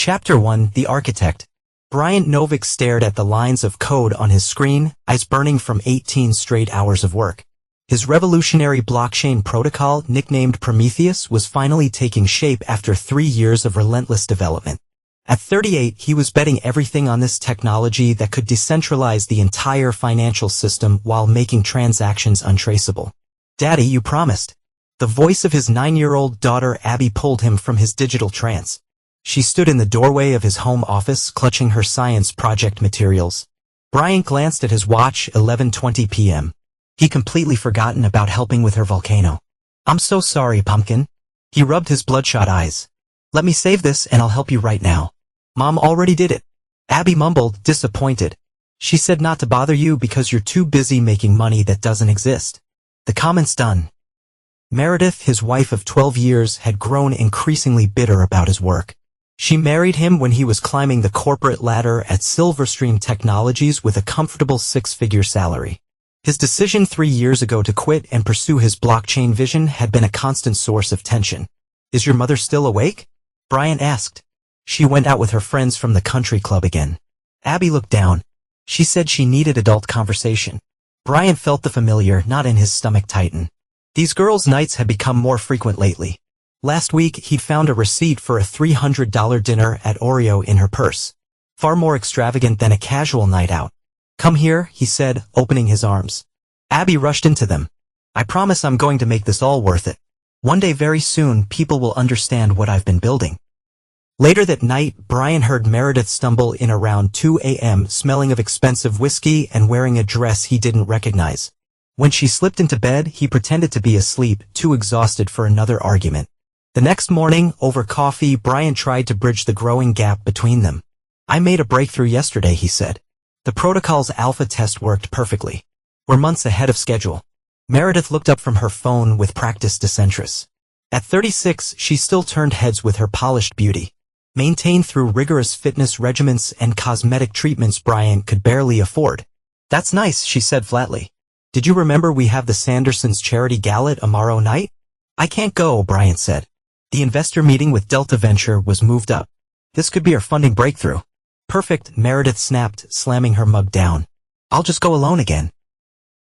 Chapter 1: The Architect. Bryant Novick stared at the lines of code on his screen, eyes burning from 18 straight hours of work. His revolutionary blockchain protocol, nicknamed Prometheus, was finally taking shape after 3 years of relentless development. At 38, he was betting everything on this technology that could decentralize the entire financial system while making transactions untraceable. "Daddy, you promised." The voice of his 9-year-old daughter Abby pulled him from his digital trance. She stood in the doorway of his home office, clutching her science project materials. Bryant glanced at his watch, 11:20 p.m. He'd completely forgotten about helping with her volcano. "I'm so sorry, Pumpkin." He rubbed his bloodshot eyes. "Let me save this and I'll help you right now." "Mom already did it." Abby mumbled, disappointed. "She said not to bother you because you're too busy making money that doesn't exist." The comment's done. Meredith, his wife of 12 years, had grown increasingly bitter about his work. She married him when he was climbing the corporate ladder at Silverstream Technologies with a comfortable 6-figure salary. His decision 3 years ago to quit and pursue his blockchain vision had been a constant source of tension. "Is your mother still awake?" Bryant asked. "She went out with her friends from the country club again." Abby looked down. She said she needed adult conversation. Bryant felt the familiar knot in his stomach tighten. These girls' nights had become more frequent lately. Last week, he'd found a receipt for a $300 dinner at Oreo in her purse. Far more extravagant than a casual night out. "Come here," he said, opening his arms. Abby rushed into them. "I promise I'm going to make this all worth it. One day very soon, people will understand what I've been building." Later that night, Bryant heard Meredith stumble in around 2 a.m., smelling of expensive whiskey and wearing a dress he didn't recognize. When she slipped into bed, he pretended to be asleep, too exhausted for another argument. The next morning, over coffee, Bryant tried to bridge the growing gap between them. "I made a breakthrough yesterday," he said. "The protocol's alpha test worked perfectly. We're months ahead of schedule." Meredith looked up from her phone with practiced disinterest. At 36, she still turned heads with her polished beauty. Maintained through rigorous fitness regimens and cosmetic treatments Bryant could barely afford. "That's nice," she said flatly. "Did you remember we have the Sandersons' charity gala tomorrow night?" "I can't go," Bryant said. The investor meeting with Delta Venture was moved up. "This could be our funding breakthrough." "Perfect," Meredith snapped, slamming her mug down. "I'll just go alone again.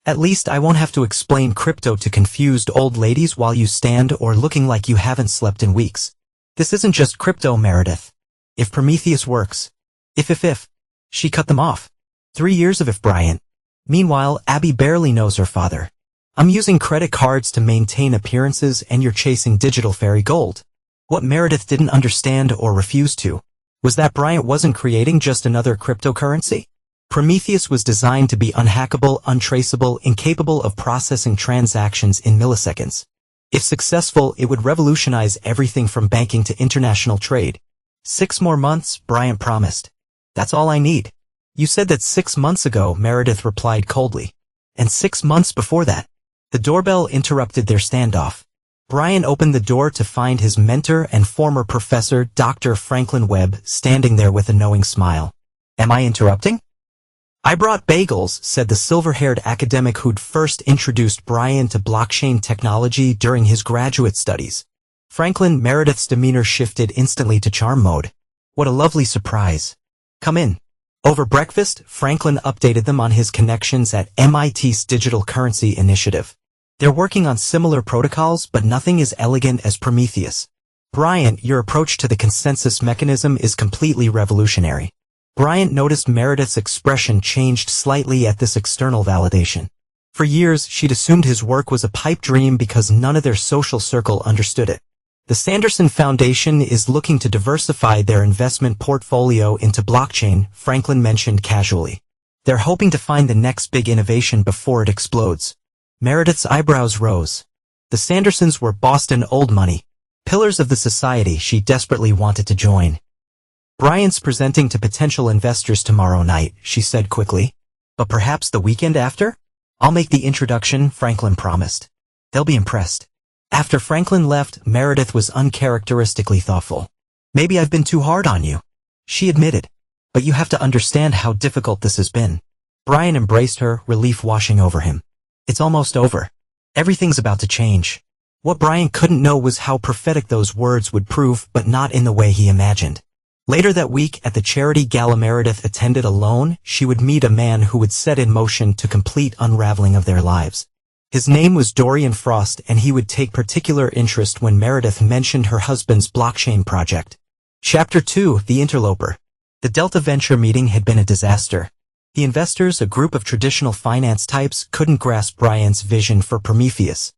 At least I won't have to explain crypto to confused old ladies while you stand or looking like you haven't slept in weeks." "This isn't just crypto, Meredith. If Prometheus works. If. She cut them off. 3 years of if, Bryant. Meanwhile, Abby barely knows her father. "I'm using credit cards to maintain appearances and you're chasing digital fairy gold." What Meredith didn't understand or refuse to was that Bryant wasn't creating just another cryptocurrency. Prometheus was designed to be unhackable, untraceable, incapable of processing transactions in milliseconds. If successful, it would revolutionize everything from banking to international trade. 6 more months, Bryant promised. "That's all I need." "You said that 6 months ago," Meredith replied coldly. "And 6 months before that." The doorbell interrupted their standoff. Bryant opened the door to find his mentor and former professor, Dr. Franklin Webb, standing there with a knowing smile. "Am I interrupting?" "I brought bagels," said the silver-haired academic who'd first introduced Bryant to blockchain technology during his graduate studies. Franklin, Meredith's demeanor shifted instantly to charm mode. "What a lovely surprise. Come in." Over breakfast, Franklin updated them on his connections at MIT's Digital Currency Initiative. They're working on similar protocols, but nothing as elegant as Prometheus. "Bryant, your approach to the consensus mechanism is completely revolutionary." Bryant noticed Meredith's expression changed slightly at this external validation. For years, she'd assumed his work was a pipe dream because none of their social circle understood it. The Sanderson Foundation is looking to diversify their investment portfolio into blockchain, Franklin mentioned casually. "They're hoping to find the next big innovation before it explodes." Meredith's eyebrows rose. The Sandersons were Boston old money, pillars of the society she desperately wanted to join. "Bryant's presenting to potential investors tomorrow night," she said quickly. "But perhaps the weekend after?" "I'll make the introduction," Franklin promised. "They'll be impressed." After Franklin left, Meredith was uncharacteristically thoughtful. "Maybe I've been too hard on you," she admitted. "But you have to understand how difficult this has been." Bryant embraced her, relief washing over him. "It's almost over. Everything's about to change." What Bryant couldn't know was how prophetic those words would prove, but not in the way he imagined. Later that week, at the charity gala Meredith attended alone, she would meet a man who would set in motion to complete unraveling of their lives. His name was Dorian Frost, and he would take particular interest when Meredith mentioned her husband's blockchain project. Chapter 2, The Interloper. The Delta Venture meeting had been a disaster. The investors, a group of traditional finance types, couldn't grasp Bryant's vision for Prometheus.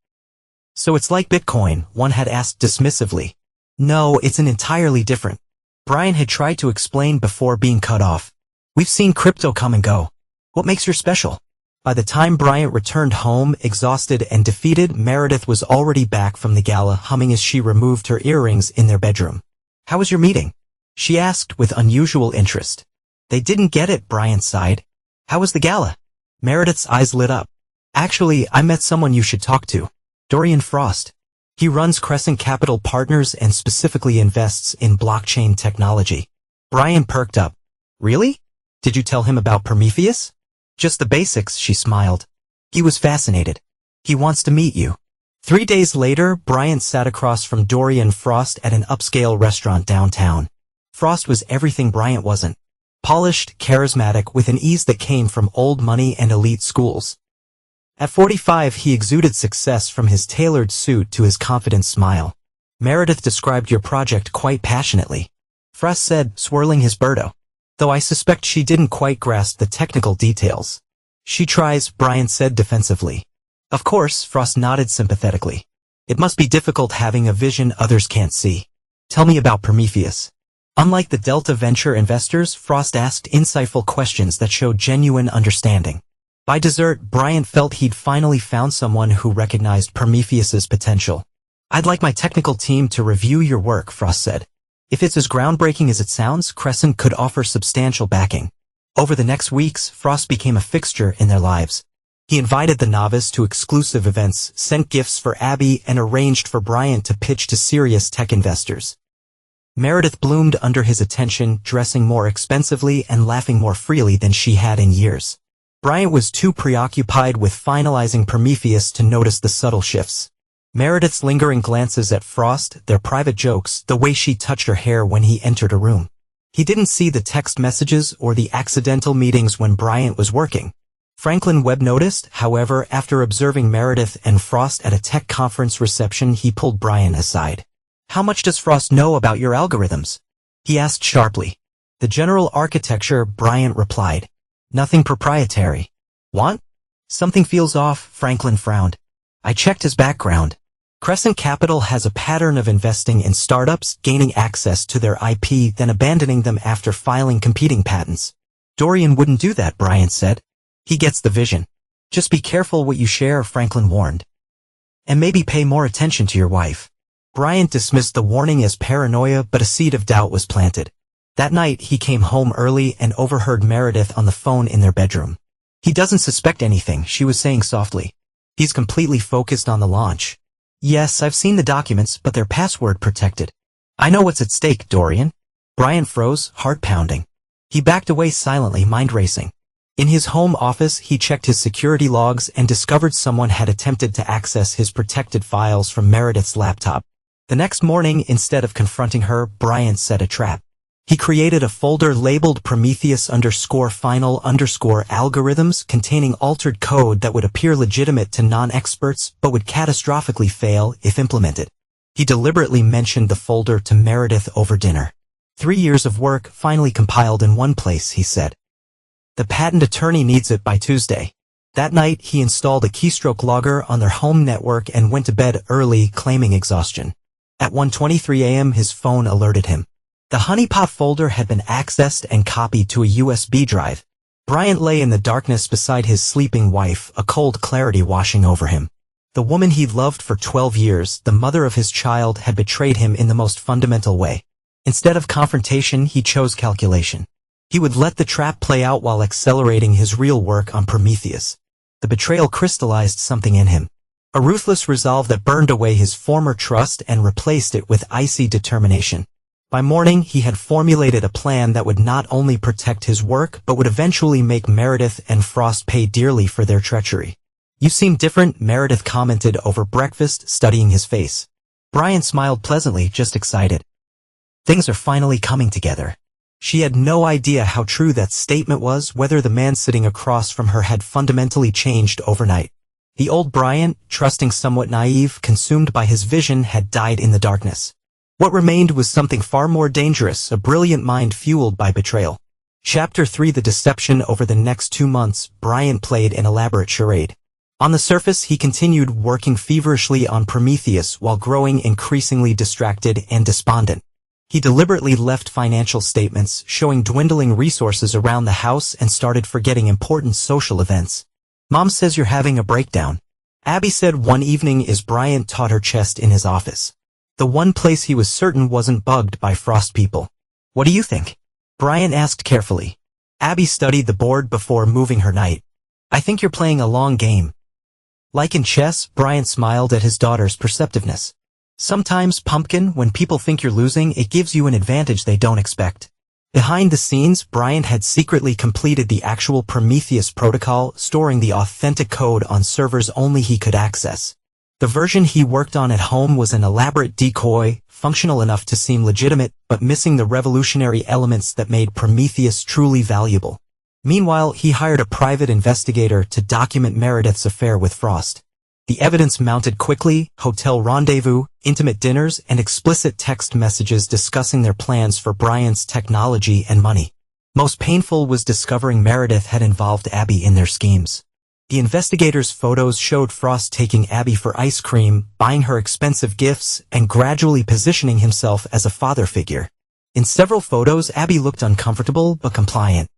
So it's like Bitcoin, one had asked dismissively. No, it's an entirely different. Bryant had tried to explain before being cut off. We've seen crypto come and go. What makes her special? By the time Bryant returned home, exhausted and defeated, Meredith was already back from the gala, humming as she removed her earrings in their bedroom. How was your meeting? She asked with unusual interest. They didn't get it, Bryant sighed. How was the gala? Meredith's eyes lit up. Actually, I met someone you should talk to. Dorian Frost. He runs Crescent Capital Partners and specifically invests in blockchain technology. Bryant perked up. Really? Did you tell him about Prometheus? Just the basics, she smiled. He was fascinated. He wants to meet you. 3 days later, Bryant sat across from Dorian Frost at an upscale restaurant downtown. Frost was everything Bryant wasn't. Polished, charismatic, with an ease that came from old money and elite schools. At 45, he exuded success from his tailored suit to his confident smile. Meredith described your project quite passionately. Frost said, swirling his Birdo. Though I suspect she didn't quite grasp the technical details. She tries, Bryant said defensively. Of course, Frost nodded sympathetically. It must be difficult having a vision others can't see. Tell me about Prometheus. Unlike the Delta Venture investors, Frost asked insightful questions that showed genuine understanding. By dessert, Bryant felt he'd finally found someone who recognized Prometheus's potential. I'd like my technical team to review your work, Frost said. If it's as groundbreaking as it sounds, Crescent could offer substantial backing. Over the next weeks, Frost became a fixture in their lives. He invited the novice to exclusive events, sent gifts for Abby, and arranged for Bryant to pitch to serious tech investors. Meredith bloomed under his attention, dressing more expensively and laughing more freely than she had in years. Bryant was too preoccupied with finalizing Prometheus to notice the subtle shifts. Meredith's lingering glances at Frost, their private jokes, the way she touched her hair when he entered a room. He didn't see the text messages or the accidental meetings when Bryant was working. Franklin Webb noticed, however, after observing Meredith and Frost at a tech conference reception, he pulled Bryant aside. How much does Frost know about your algorithms? He asked sharply. The general architecture, Bryant replied. Nothing proprietary. What? Something feels off, Franklin frowned. I checked his background. Crescent Capital has a pattern of investing in startups, gaining access to their IP, then abandoning them after filing competing patents. Dorian wouldn't do that, Bryant said. He gets the vision. Just be careful what you share, Franklin warned. And maybe pay more attention to your wife. Bryant dismissed the warning as paranoia, but a seed of doubt was planted. That night, he came home early and overheard Meredith on the phone in their bedroom. He doesn't suspect anything, she was saying softly. He's completely focused on the launch. Yes, I've seen the documents, but they're password protected. I know what's at stake, Dorian. Bryant froze, heart pounding. He backed away silently, mind racing. In his home office, he checked his security logs and discovered someone had attempted to access his protected files from Meredith's laptop. The next morning, instead of confronting her, Bryant set a trap. He created a folder labeled Prometheus_final_algorithms containing altered code that would appear legitimate to non-experts but would catastrophically fail if implemented. He deliberately mentioned the folder to Meredith over dinner. 3 years of work finally compiled in one place, he said. The patent attorney needs it by Tuesday. That night, he installed a keystroke logger on their home network and went to bed early, claiming exhaustion. At 1:23 a.m., his phone alerted him. The honeypot folder had been accessed and copied to a USB drive. Bryant lay in the darkness beside his sleeping wife, a cold clarity washing over him. The woman he'd loved for 12 years, the mother of his child, had betrayed him in the most fundamental way. Instead of confrontation, he chose calculation. He would let the trap play out while accelerating his real work on Prometheus. The betrayal crystallized something in him. A ruthless resolve that burned away his former trust and replaced it with icy determination. By morning, he had formulated a plan that would not only protect his work but would eventually make Meredith and Frost pay dearly for their treachery. You seem different, Meredith commented over breakfast, studying his face. Bryant smiled pleasantly, just excited. Things are finally coming together. She had no idea how true that statement was, whether the man sitting across from her had fundamentally changed overnight. The old Bryant, trusting, somewhat naive, consumed by his vision, had died in the darkness. What remained was something far more dangerous, a brilliant mind fueled by betrayal. Chapter 3: The Deception. Over the next 2 months, Bryant played an elaborate charade. On the surface, he continued working feverishly on Prometheus while growing increasingly distracted and despondent. He deliberately left financial statements showing dwindling resources around the house and started forgetting important social events. "Mom says you're having a breakdown," Abby said one evening as Bryant taught her chest in his office. The one place he was certain wasn't bugged by Frost people. "What do you think?" Bryant asked carefully. Abby studied the board before moving her knight. "I think you're playing a long game." Like in chess, Bryant smiled at his daughter's perceptiveness. "Sometimes, Pumpkin, when people think you're losing, it gives you an advantage they don't expect." Behind the scenes, Bryant had secretly completed the actual Prometheus protocol, storing the authentic code on servers only he could access. The version he worked on at home was an elaborate decoy, functional enough to seem legitimate, but missing the revolutionary elements that made Prometheus truly valuable. Meanwhile, he hired a private investigator to document Meredith's affair with Frost. The evidence mounted quickly: hotel rendezvous, intimate dinners, and explicit text messages discussing their plans for Bryant's technology and money. Most painful was discovering Meredith had involved Abby in their schemes. The investigators' photos showed Frost taking Abby for ice cream, buying her expensive gifts, and gradually positioning himself as a father figure. In several photos, Abby looked uncomfortable but compliant.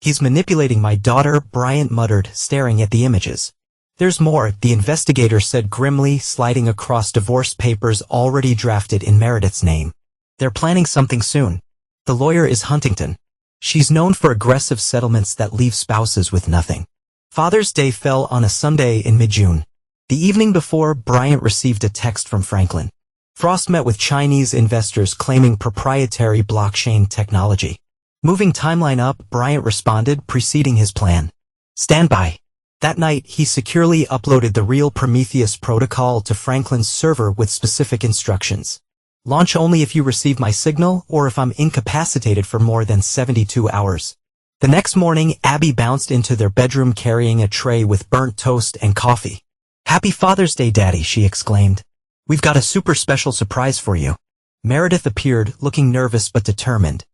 "He's manipulating my daughter," Bryant muttered, staring at the images. "There's more," the investigator said grimly, sliding across divorce papers already drafted in Meredith's name. "They're planning something soon. The lawyer is Huntington. She's known for aggressive settlements that leave spouses with nothing." Father's Day fell on a Sunday in mid-June. The evening before, Bryant received a text from Franklin. Frost met with Chinese investors claiming proprietary blockchain technology. Moving timeline up, Bryant responded, preceding his plan. "Stand by." That night, he securely uploaded the real Prometheus protocol to Franklin's server with specific instructions. "Launch only if you receive my signal or if I'm incapacitated for more than 72 hours. The next morning, Abby bounced into their bedroom carrying a tray with burnt toast and coffee. "Happy Father's Day, Daddy," she exclaimed. "We've got a super special surprise for you." Meredith appeared, looking nervous but determined.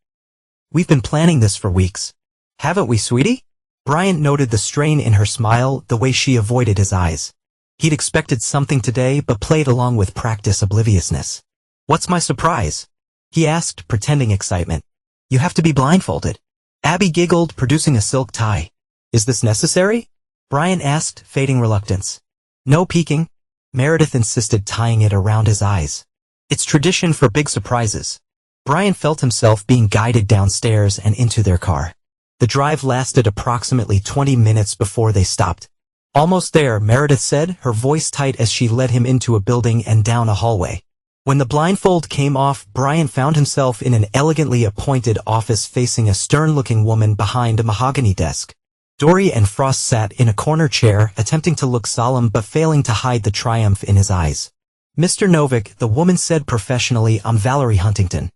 "We've been planning this for weeks. Haven't we, sweetie?" Bryant noted the strain in her smile, the way she avoided his eyes. He'd expected something today but played along with practice obliviousness. "What's my surprise?" he asked, pretending excitement. "You have to be blindfolded." Abby giggled, producing a silk tie. "Is this necessary?" Bryant asked, fading reluctance. "No peeking." Meredith insisted, tying it around his eyes. "It's tradition for big surprises." Bryant felt himself being guided downstairs and into their car. The drive lasted approximately 20 minutes before they stopped. "Almost there," Meredith said, her voice tight as she led him into a building and down a hallway. When the blindfold came off, Bryant found himself in an elegantly appointed office facing a stern-looking woman behind a mahogany desk. Dory and Frost sat in a corner chair, attempting to look solemn but failing to hide the triumph in his eyes. "Mr. Novick," the woman said professionally, "I'm Valerie Huntington.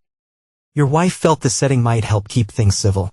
Your wife felt the setting might help keep things civil."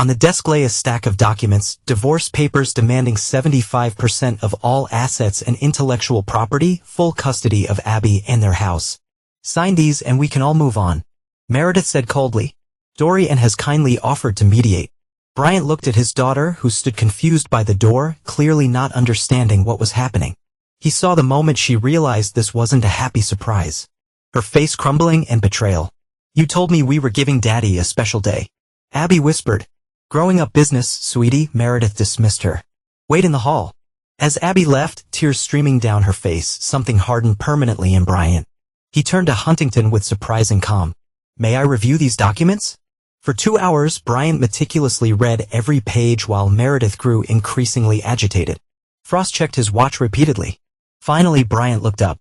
On the desk lay a stack of documents, divorce papers demanding 75% of all assets and intellectual property, full custody of Abby and their house. "Sign these and we can all move on," Meredith said coldly. "Dorian has kindly offered to mediate." Bryant looked at his daughter, who stood confused by the door, clearly not understanding what was happening. He saw the moment she realized this wasn't a happy surprise. Her face crumbling and betrayal. "You told me we were giving Daddy a special day," Abby whispered. "Growing up business, sweetie," Meredith dismissed her. "Wait in the hall." As Abby left, tears streaming down her face, something hardened permanently in Bryant. He turned to Huntington with surprising calm. "May I review these documents?" For 2 hours, Bryant meticulously read every page while Meredith grew increasingly agitated. Frost checked his watch repeatedly. Finally, Bryant looked up.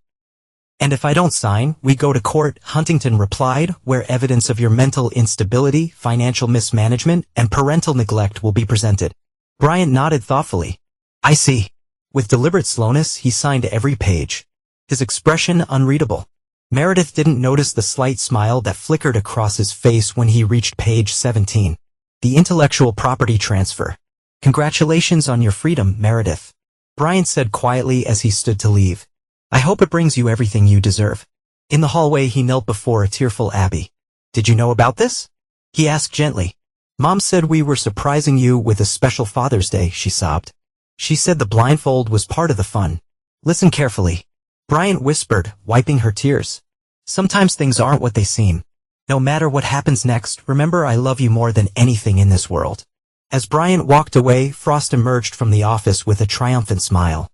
"And if I don't sign, we go to court," Huntington replied, "where evidence of your mental instability, financial mismanagement, and parental neglect will be presented." Bryant nodded thoughtfully. "I see." With deliberate slowness, he signed every page. His expression unreadable. Meredith didn't notice the slight smile that flickered across his face when he reached page 17. The intellectual property transfer. Congratulations on your freedom, Meredith. Bryant said quietly as he stood to leave. I hope it brings you everything you deserve. In the hallway he knelt before a tearful Abby. Did you know about this? He asked gently. Mom said we were surprising you with a special Father's Day, she sobbed. She said the blindfold was part of the fun. Listen carefully. Bryant whispered, wiping her tears. Sometimes things aren't what they seem. No matter what happens next, remember I love you more than anything in this world. As Bryant walked away, Frost emerged from the office with a triumphant smile.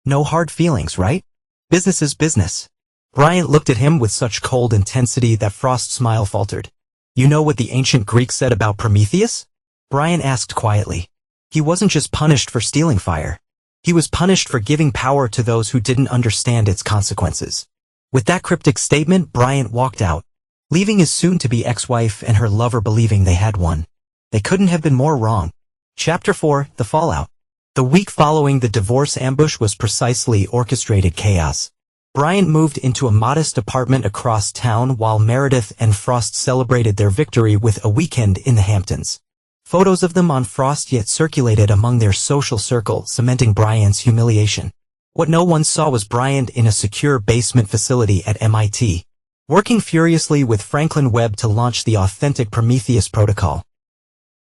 No hard feelings, right? Business is business. Bryant looked at him with such cold intensity that Frost's smile faltered. You know what the ancient Greeks said about Prometheus? Bryant asked quietly. He wasn't just punished for stealing fire. He was punished for giving power to those who didn't understand its consequences. With that cryptic statement, Bryant walked out, leaving his soon-to-be ex-wife and her lover believing they had won. They couldn't have been more wrong. Chapter 4, The Fallout. The week following the divorce ambush was precisely orchestrated chaos. Bryant moved into a modest apartment across town while Meredith and Frost celebrated their victory with a weekend in the Hamptons. Photos of them on Frost yet circulated among their social circle, cementing Bryant's humiliation. What no one saw was Bryant in a secure basement facility at MIT, working furiously with Franklin Webb to launch the authentic Prometheus protocol.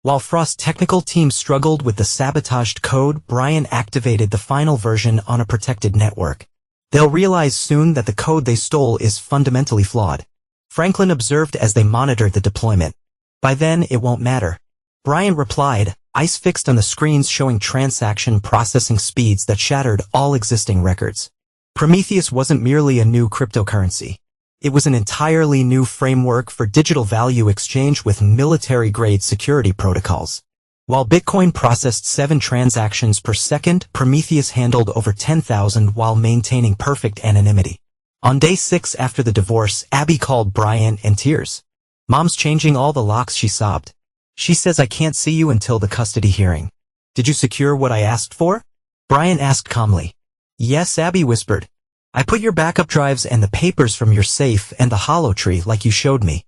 While Frost's technical team struggled with the sabotaged code, Bryant activated the final version on a protected network. They'll realize soon that the code they stole is fundamentally flawed. Franklin observed as they monitored the deployment. By then, it won't matter. Bryant replied, eyes fixed on the screens showing transaction processing speeds that shattered all existing records. Prometheus wasn't merely a new cryptocurrency. It was an entirely new framework for digital value exchange with military-grade security protocols. While Bitcoin processed 7 transactions per second, Prometheus handled over 10,000 while maintaining perfect anonymity. On day 6 after the divorce, Abby called Bryant in tears. Mom's changing all the locks, she sobbed. She says I can't see you until the custody hearing. Did you secure what I asked for? Bryant asked calmly. Yes, Abby whispered. I put your backup drives and the papers from your safe and the hollow tree like you showed me.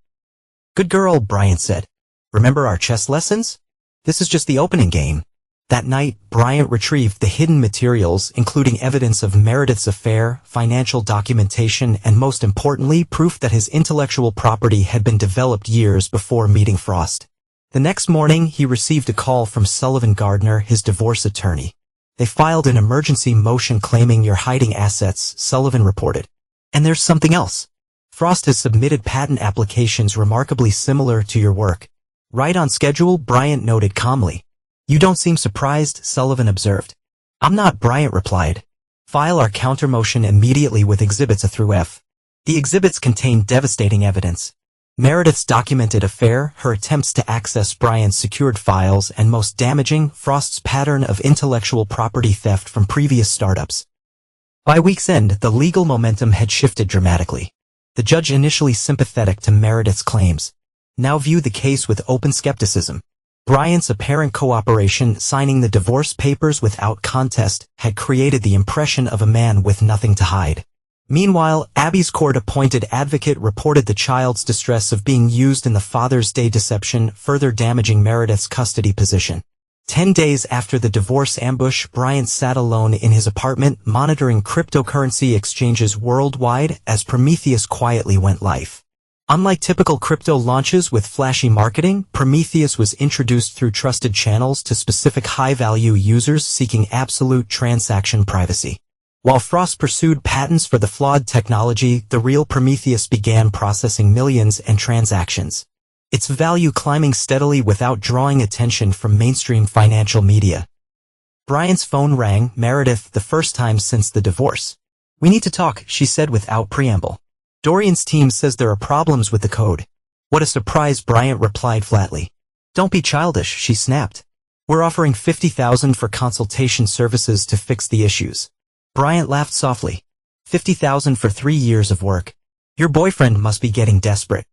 Good girl, Bryant said. Remember our chess lessons? This is just the opening game. That night, Bryant retrieved the hidden materials, including evidence of Meredith's affair, financial documentation, and most importantly, proof that his intellectual property had been developed years before meeting Frost. The next morning, he received a call from Sullivan Gardner, his divorce attorney. They filed an emergency motion claiming you're hiding assets, Sullivan reported. And there's something else. Frost has submitted patent applications remarkably similar to your work. Right on schedule, Bryant noted calmly. You don't seem surprised, Sullivan observed. I'm not, Bryant replied. File our countermotion immediately with Exhibits A through F. The exhibits contain devastating evidence. Meredith's documented affair, her attempts to access Bryant's secured files, and most damaging, Frost's pattern of intellectual property theft from previous startups. By week's end, the legal momentum had shifted dramatically. The judge, initially sympathetic to Meredith's claims, now viewed the case with open skepticism. Bryant's apparent cooperation, signing the divorce papers without contest, had created the impression of a man with nothing to hide. Meanwhile, Abby's court-appointed advocate reported the child's distress of being used in the Father's Day deception, further damaging Meredith's custody position. 10 days after the divorce ambush, Bryant sat alone in his apartment, monitoring cryptocurrency exchanges worldwide as Prometheus quietly went live. Unlike typical crypto launches with flashy marketing, Prometheus was introduced through trusted channels to specific high-value users seeking absolute transaction privacy. While Frost pursued patents for the flawed technology, the real Prometheus began processing millions and transactions. Its value climbing steadily without drawing attention from mainstream financial media. Bryant's phone rang, Meredith, the first time since the divorce. We need to talk, she said without preamble. Dorian's team says there are problems with the code. What a surprise, Bryant replied flatly. Don't be childish, she snapped. We're offering $50,000 for consultation services to fix the issues. Bryant laughed softly. $50,000 for 3 years of work. Your boyfriend must be getting desperate.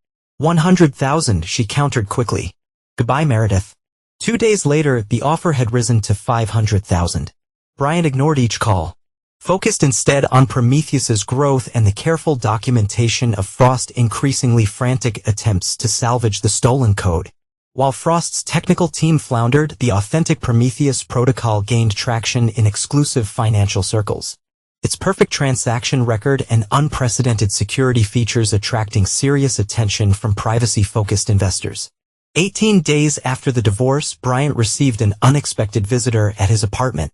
$100,000, she countered quickly. Goodbye, Meredith. 2 days later, the offer had risen to $500,000. Bryant ignored each call. focused instead on Prometheus's growth and the careful documentation of Frost's increasingly frantic attempts to salvage the stolen code. While Frost's technical team floundered, the authentic Prometheus protocol gained traction in exclusive financial circles. Its perfect transaction record and unprecedented security features attracting serious attention from privacy-focused investors. 18 days after the divorce, Bryant received an unexpected visitor at his apartment.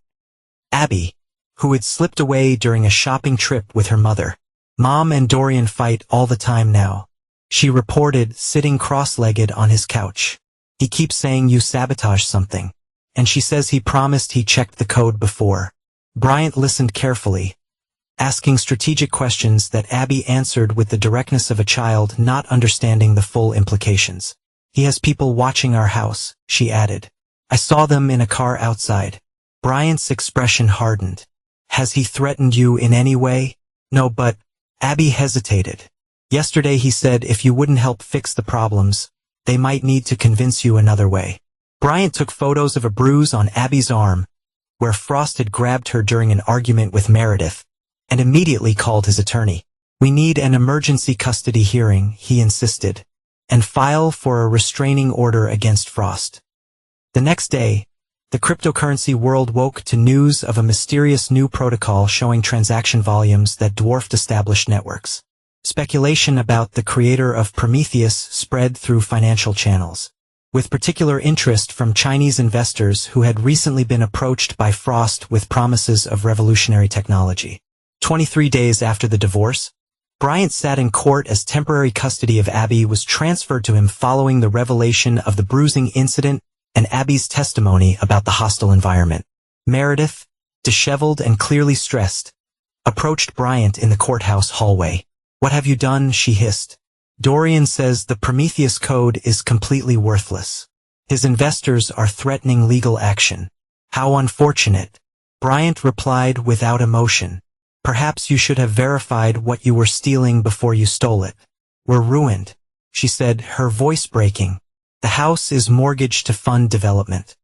Abby, who had slipped away during a shopping trip with her mother. "Mom and Dorian fight all the time now," she reported, sitting cross-legged on his couch. "He keeps saying you sabotaged something. And she says he promised he checked the code before." Bryant listened carefully, asking strategic questions that Abby answered with the directness of a child not understanding the full implications. "He has people watching our house," she added. "I saw them in a car outside." Bryant's expression hardened. "Has he threatened you in any way?" "No, but..." Abby hesitated. "Yesterday he said if you wouldn't help fix the problems, they might need to convince you another way." Bryant took photos of a bruise on Abby's arm, where Frost had grabbed her during an argument with Meredith, and immediately called his attorney. "We need an emergency custody hearing," he insisted, "and file for a restraining order against Frost." The next day, the cryptocurrency world woke to news of a mysterious new protocol showing transaction volumes that dwarfed established networks. Speculation about the creator of Prometheus spread through financial channels, with particular interest from Chinese investors who had recently been approached by Frost with promises of revolutionary technology. 23 days after the divorce, Bryant sat in court as temporary custody of Abby was transferred to him following the revelation of the bruising incident and Abby's testimony about the hostile environment. Meredith, disheveled and clearly stressed, approached Bryant in the courthouse hallway. "What have you done?" she hissed. "Dorian says the Prometheus code is completely worthless. His investors are threatening legal action." "How unfortunate," Bryant replied without emotion. "Perhaps you should have verified what you were stealing before you stole it." "We're ruined," she said, her voice breaking. "The house is mortgaged to fund development.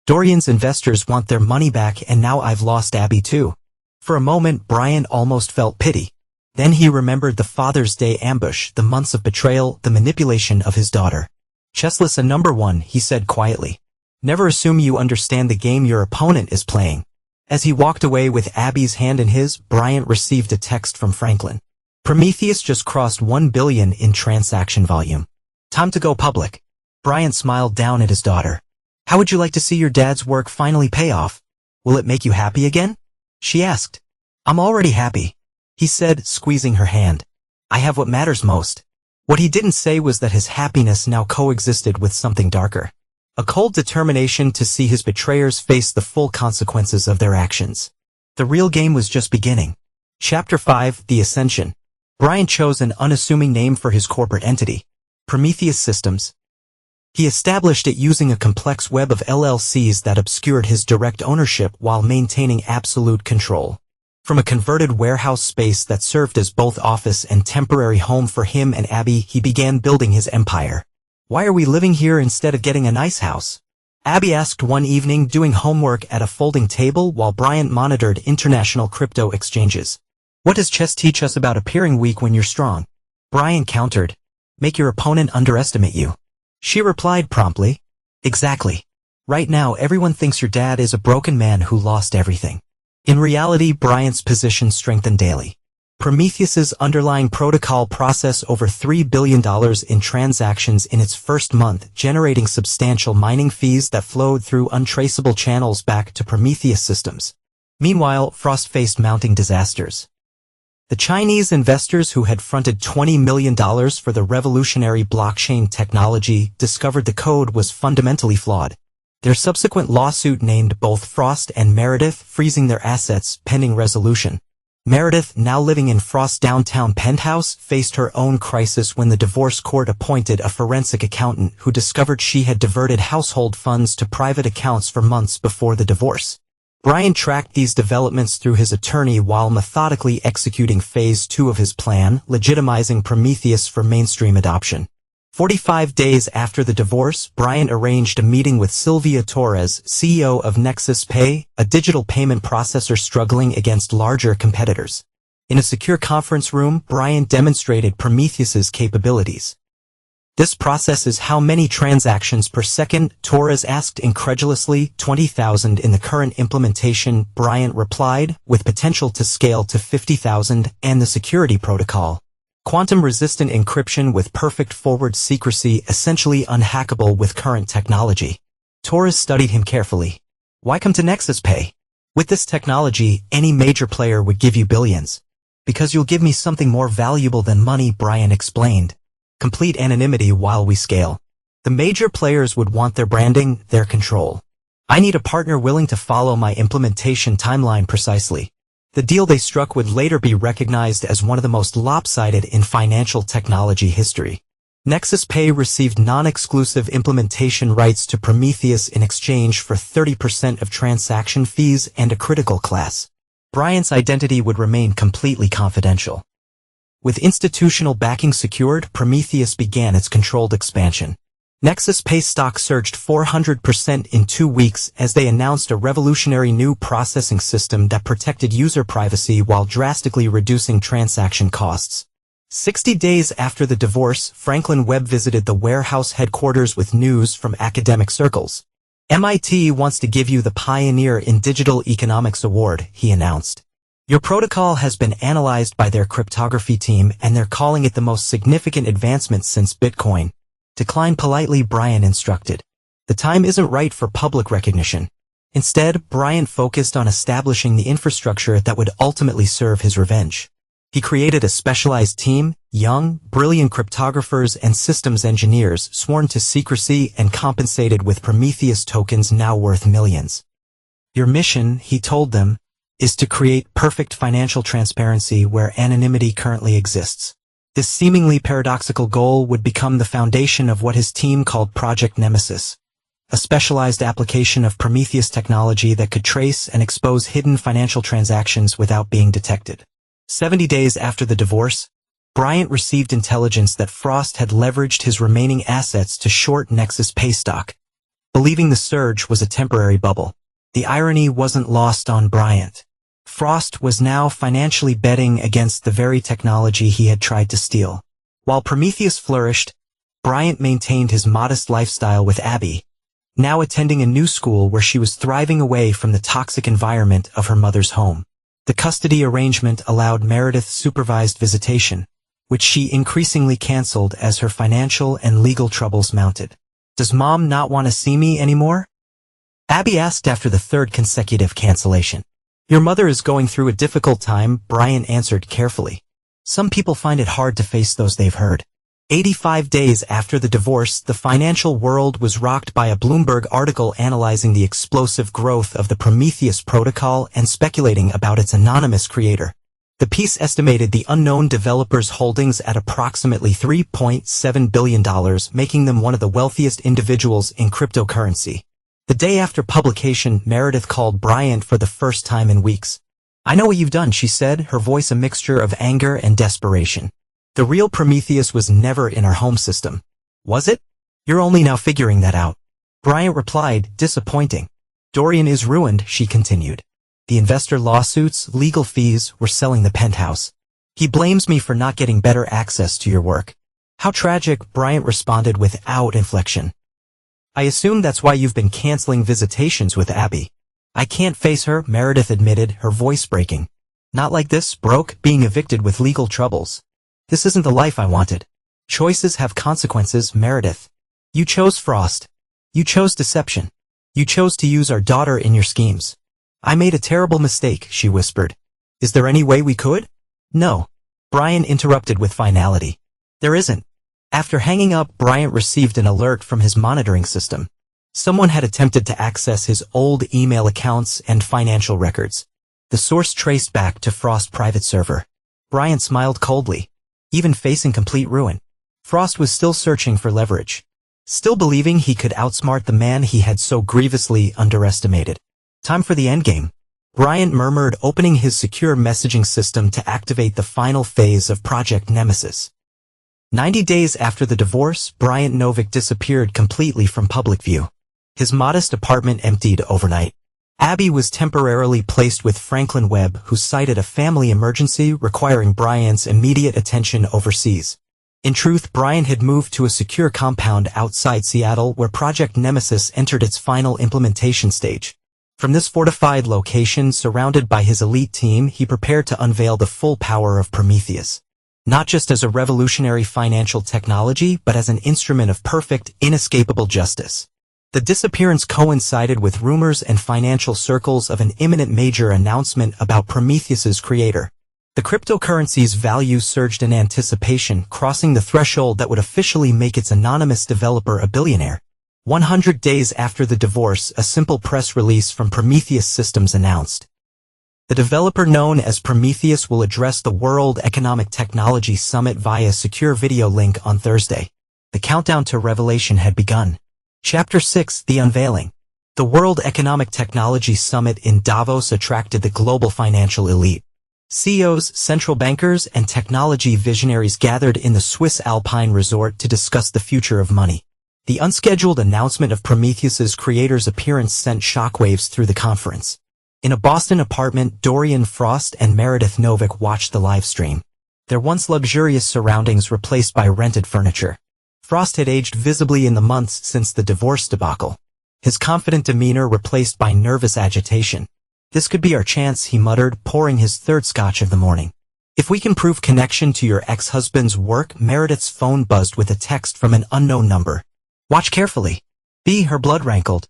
Dorian's investors want their money back, and now I've lost Abby too." For a moment, Bryant almost felt pity. Then he remembered the Father's Day ambush, the months of betrayal, the manipulation of his daughter. "Chessless and number one," he said quietly. "Never assume you understand the game your opponent is playing." As he walked away with Abby's hand in his, Bryant received a text from Franklin. "Prometheus just crossed 1 billion in transaction volume. Time to go public." Bryant smiled down at his daughter. "How would you like to see your dad's work finally pay off? Will it make you happy again?" she asked. "I'm already happy," he said, squeezing her hand. "I have what matters most." What he didn't say was that his happiness now coexisted with something darker. A cold determination to see his betrayers face the full consequences of their actions. The real game was just beginning. Chapter 5, The Ascension. Bryant chose an unassuming name for his corporate entity, Prometheus Systems. He established it using a complex web of LLCs that obscured his direct ownership while maintaining absolute control. From a converted warehouse space that served as both office and temporary home for him and Abby, he began building his empire. "Why are we living here instead of getting a nice house?" Abby asked one evening, doing homework at a folding table while Bryant monitored international crypto exchanges. "What does chess teach us about appearing weak when you're strong?" Bryant countered. "Make your opponent underestimate you." She replied promptly. "Exactly. Right now everyone thinks your dad is a broken man who lost everything." In reality, Bryant's position strengthened daily. Prometheus's underlying protocol processed over $3 billion in transactions in its first month, generating substantial mining fees that flowed through untraceable channels back to Prometheus Systems. Meanwhile, Frost faced mounting disasters. The Chinese investors who had fronted $20 million for the revolutionary blockchain technology discovered the code was fundamentally flawed. Their subsequent lawsuit named both Frost and Meredith, freezing their assets pending resolution. Meredith, now living in Frost's downtown penthouse, faced her own crisis when the divorce court appointed a forensic accountant who discovered she had diverted household funds to private accounts for months before the divorce. Bryant tracked these developments through his attorney while methodically executing Phase 2 of his plan, legitimizing Prometheus for mainstream adoption. 45 days after the divorce, Bryant arranged a meeting with Sylvia Torres, CEO of Nexus Pay, a digital payment processor struggling against larger competitors. In a secure conference room, Bryant demonstrated Prometheus's capabilities. "This processes how many transactions per second?" Torres asked incredulously. 20,000 in the current implementation, Bryant replied, with potential to scale to 50,000, and the security protocol. Quantum-resistant encryption with perfect forward secrecy, essentially unhackable with current technology. Torres studied him carefully. "Why come to Nexus Pay? With this technology, any major player would give you billions." "Because you'll give me something more valuable than money," Bryant explained. "Complete anonymity while we scale. The major players would want their branding, their control. I need a partner willing to follow my implementation timeline precisely." The deal they struck would later be recognized as one of the most lopsided in financial technology history. Nexus Pay received non-exclusive implementation rights to Prometheus in exchange for 30% of transaction fees and a critical class. Bryant's identity would remain completely confidential. With institutional backing secured, Prometheus began its controlled expansion. Nexus Pay stock surged 400% in 2 weeks as they announced a revolutionary new processing system that protected user privacy while drastically reducing transaction costs. 60 days after the divorce, Franklin Webb visited the warehouse headquarters with news from academic circles. "MIT wants to give you the Pioneer in Digital Economics Award," he announced. "Your protocol has been analyzed by their cryptography team and they're calling it the most significant advancement since Bitcoin." "Decline politely," Bryant instructed. "The time isn't right for public recognition." Instead, Bryant focused on establishing the infrastructure that would ultimately serve his revenge. He created a specialized team, young, brilliant cryptographers and systems engineers sworn to secrecy and compensated with Prometheus tokens now worth millions. "Your mission," he told them, "is to create perfect financial transparency where anonymity currently exists." This seemingly paradoxical goal would become the foundation of what his team called Project Nemesis, a specialized application of Prometheus technology that could trace and expose hidden financial transactions without being detected. 70 days after the divorce, Bryant received intelligence that Frost had leveraged his remaining assets to short Nexus Pay stock, believing the surge was a temporary bubble. The irony wasn't lost on Bryant. Frost was now financially betting against the very technology he had tried to steal. While Prometheus flourished, Bryant maintained his modest lifestyle with Abby, now attending a new school where she was thriving away from the toxic environment of her mother's home. The custody arrangement allowed Meredith supervised visitation, which she increasingly canceled as her financial and legal troubles mounted. "Does Mom not want to see me anymore?" Abby asked after the third consecutive cancellation. "Your mother is going through a difficult time," Bryant answered carefully. "Some people find it hard to face those they've heard." 85 days after the divorce, the financial world was rocked by a Bloomberg article analyzing the explosive growth of the Prometheus protocol and speculating about its anonymous creator. The piece estimated the unknown developer's holdings at approximately $3.7 billion, making them one of the wealthiest individuals in cryptocurrency. The day after publication, Meredith called Bryant for the first time in weeks. "I know what you've done," she said, her voice a mixture of anger and desperation. "The real Prometheus was never in our home system." "Was it?" "You're only now figuring that out." Bryant replied, disappointing. "Dorian is ruined," she continued. "The investor lawsuits, legal fees, we're selling the penthouse. He blames me for not getting better access to your work." "How tragic," Bryant responded without inflection. "I assume that's why you've been canceling visitations with Abby." "I can't face her," Meredith admitted, her voice breaking. "Not like this, broke, being evicted with legal troubles. This isn't the life I wanted." "Choices have consequences, Meredith. You chose Frost. You chose deception. You chose to use our daughter in your schemes." "I made a terrible mistake," she whispered. "Is there any way we could?" "No." Bryant interrupted with finality. "There isn't." After hanging up, Bryant received an alert from his monitoring system. Someone had attempted to access his old email accounts and financial records. The source traced back to Frost's private server. Bryant smiled coldly. Even facing complete ruin, Frost was still searching for leverage. Still believing he could outsmart the man he had so grievously underestimated. "Time for the endgame," Bryant murmured, opening his secure messaging system to activate the final phase of Project Nemesis. 90 days after the divorce, Bryant Novick disappeared completely from public view. His modest apartment emptied overnight. Abby was temporarily placed with Franklin Webb, who cited a family emergency requiring Bryant's immediate attention overseas. In truth, Bryant had moved to a secure compound outside Seattle where Project Nemesis entered its final implementation stage. From this fortified location, surrounded by his elite team, he prepared to unveil the full power of Prometheus. Not just as a revolutionary financial technology, but as an instrument of perfect, inescapable justice. The disappearance coincided with rumors and financial circles of an imminent major announcement about Prometheus's creator. The cryptocurrency's value surged in anticipation, crossing the threshold that would officially make its anonymous developer a billionaire. 100 days after the divorce, a simple press release from Prometheus Systems announced. The developer known as Prometheus will address the World Economic Technology Summit via secure video link on Thursday. The countdown to revelation had begun. Chapter 6: The Unveiling. The World Economic Technology Summit in Davos attracted the global financial elite. CEOs, central bankers, and technology visionaries gathered in the Swiss Alpine resort to discuss the future of money. The unscheduled announcement of Prometheus's creator's appearance sent shockwaves through the conference. In a Boston apartment, Dorian Frost and Meredith Novick watched the live stream. Their once luxurious surroundings replaced by rented furniture. Frost had aged visibly in the months since the divorce debacle. His confident demeanor replaced by nervous agitation. "This could be our chance," he muttered, pouring his third scotch of the morning. "If we can prove connection to your ex-husband's work." Meredith's phone buzzed with a text from an unknown number. "Watch carefully." Her blood rankled.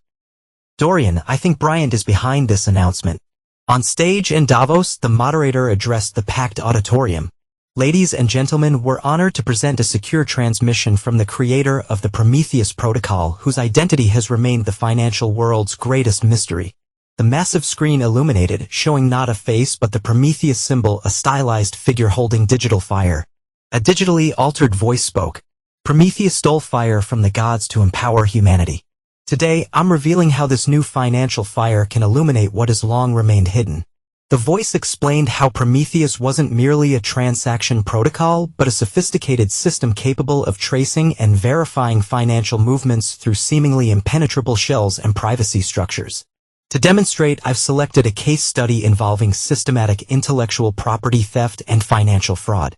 "Dorian, I think Bryant is behind this announcement." On stage in Davos, the moderator addressed the packed auditorium. "Ladies and gentlemen, we're honored to present a secure transmission from the creator of the Prometheus protocol, whose identity has remained the financial world's greatest mystery." The massive screen illuminated, showing not a face but the Prometheus symbol, a stylized figure holding digital fire. A digitally altered voice spoke. "Prometheus stole fire from the gods to empower humanity. Today, I'm revealing how this new financial fire can illuminate what has long remained hidden." The voice explained how Prometheus wasn't merely a transaction protocol, but a sophisticated system capable of tracing and verifying financial movements through seemingly impenetrable shells and privacy structures. To demonstrate, I've selected a case study involving systematic intellectual property theft and financial fraud.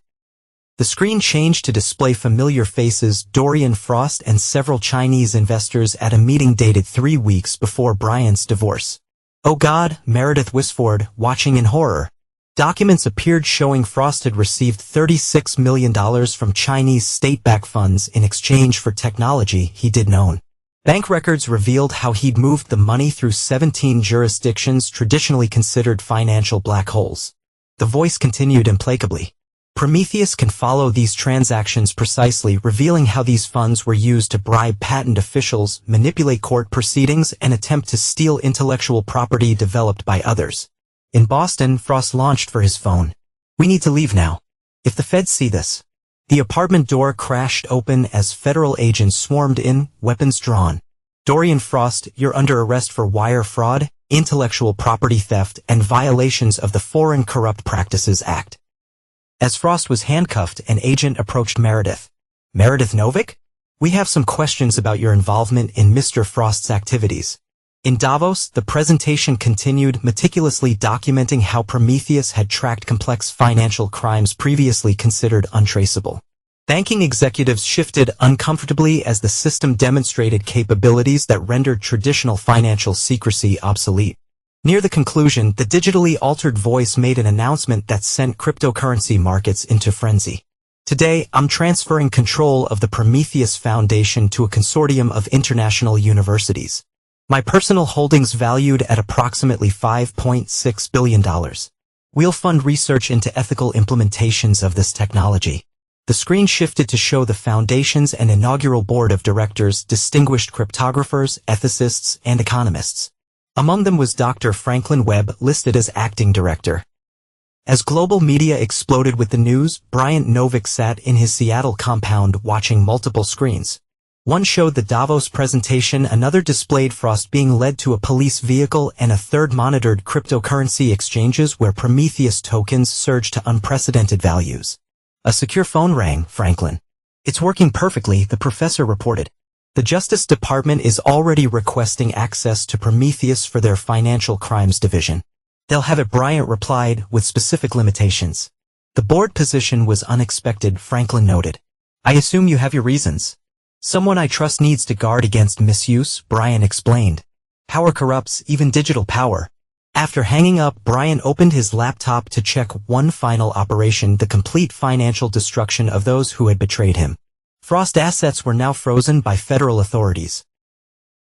The screen changed to display familiar faces: Dorian Frost and several Chinese investors at a meeting dated 3 weeks before Bryant's divorce. "Oh God," Meredith whispered, watching in horror. Documents appeared showing Frost had received $36 million from Chinese state-backed funds in exchange for technology he didn't own. Bank records revealed how he'd moved the money through 17 jurisdictions traditionally considered financial black holes. The voice continued implacably. "Prometheus can follow these transactions precisely, revealing how these funds were used to bribe patent officials, manipulate court proceedings, and attempt to steal intellectual property developed by others." In Boston, Frost launched for his phone. "We need to leave now. If the feds see this." The apartment door crashed open as federal agents swarmed in, weapons drawn. "Dorian Frost, you're under arrest for wire fraud, intellectual property theft, and violations of the Foreign Corrupt Practices Act." As Frost was handcuffed, an agent approached Meredith. "Meredith Novick? We have some questions about your involvement in Mr. Frost's activities." In Davos, the presentation continued, meticulously documenting how Prometheus had tracked complex financial crimes previously considered untraceable. Banking executives shifted uncomfortably as the system demonstrated capabilities that rendered traditional financial secrecy obsolete. Near the conclusion, the digitally altered voice made an announcement that sent cryptocurrency markets into frenzy. "Today, I'm transferring control of the Prometheus Foundation to a consortium of international universities. My personal holdings valued at approximately $5.6 billion. We'll fund research into ethical implementations of this technology." The screen shifted to show the foundation's and inaugural board of directors, distinguished cryptographers, ethicists, and economists. Among them was Dr. Franklin Webb, listed as acting director. As global media exploded with the news, Bryant Novick sat in his Seattle compound watching multiple screens. One showed the Davos presentation, another displayed Frost being led to a police vehicle, and a third monitored cryptocurrency exchanges where Prometheus tokens surged to unprecedented values. A secure phone rang. "Franklin." It's working perfectly, the professor reported. The Justice Department is already requesting access to Prometheus for their Financial Crimes Division. They'll have it, Bryant replied, with specific limitations. The board position was unexpected, Franklin noted. I assume you have your reasons. Someone I trust needs to guard against misuse, Bryant explained. Power corrupts, even digital power. After hanging up, Bryant opened his laptop to check one final operation: the complete financial destruction of those who had betrayed him. Frost assets were now frozen by federal authorities.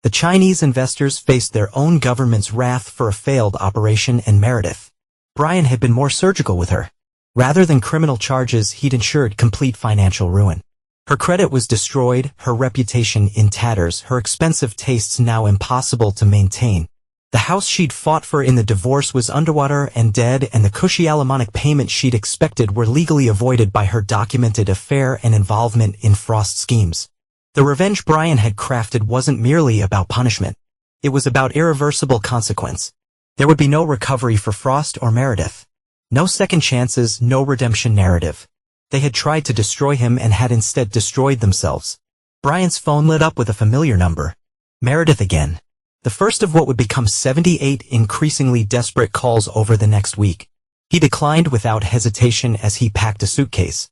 The Chinese investors faced their own government's wrath for a failed operation, and Meredith. Bryant had been more surgical with her. Rather than criminal charges, he'd ensured complete financial ruin. Her credit was destroyed, her reputation in tatters, her expensive tastes now impossible to maintain. The house she'd fought for in the divorce was underwater and dead, and the cushy alimony payment she'd expected were legally avoided by her documented affair and involvement in Frost schemes. The revenge Bryant had crafted wasn't merely about punishment. It was about irreversible consequence. There would be no recovery for Frost or Meredith. No second chances, no redemption narrative. They had tried to destroy him and had instead destroyed themselves. Bryant's phone lit up with a familiar number. Meredith again. The first of what would become 78 increasingly desperate calls over the next week. He declined without hesitation as he packed a suitcase.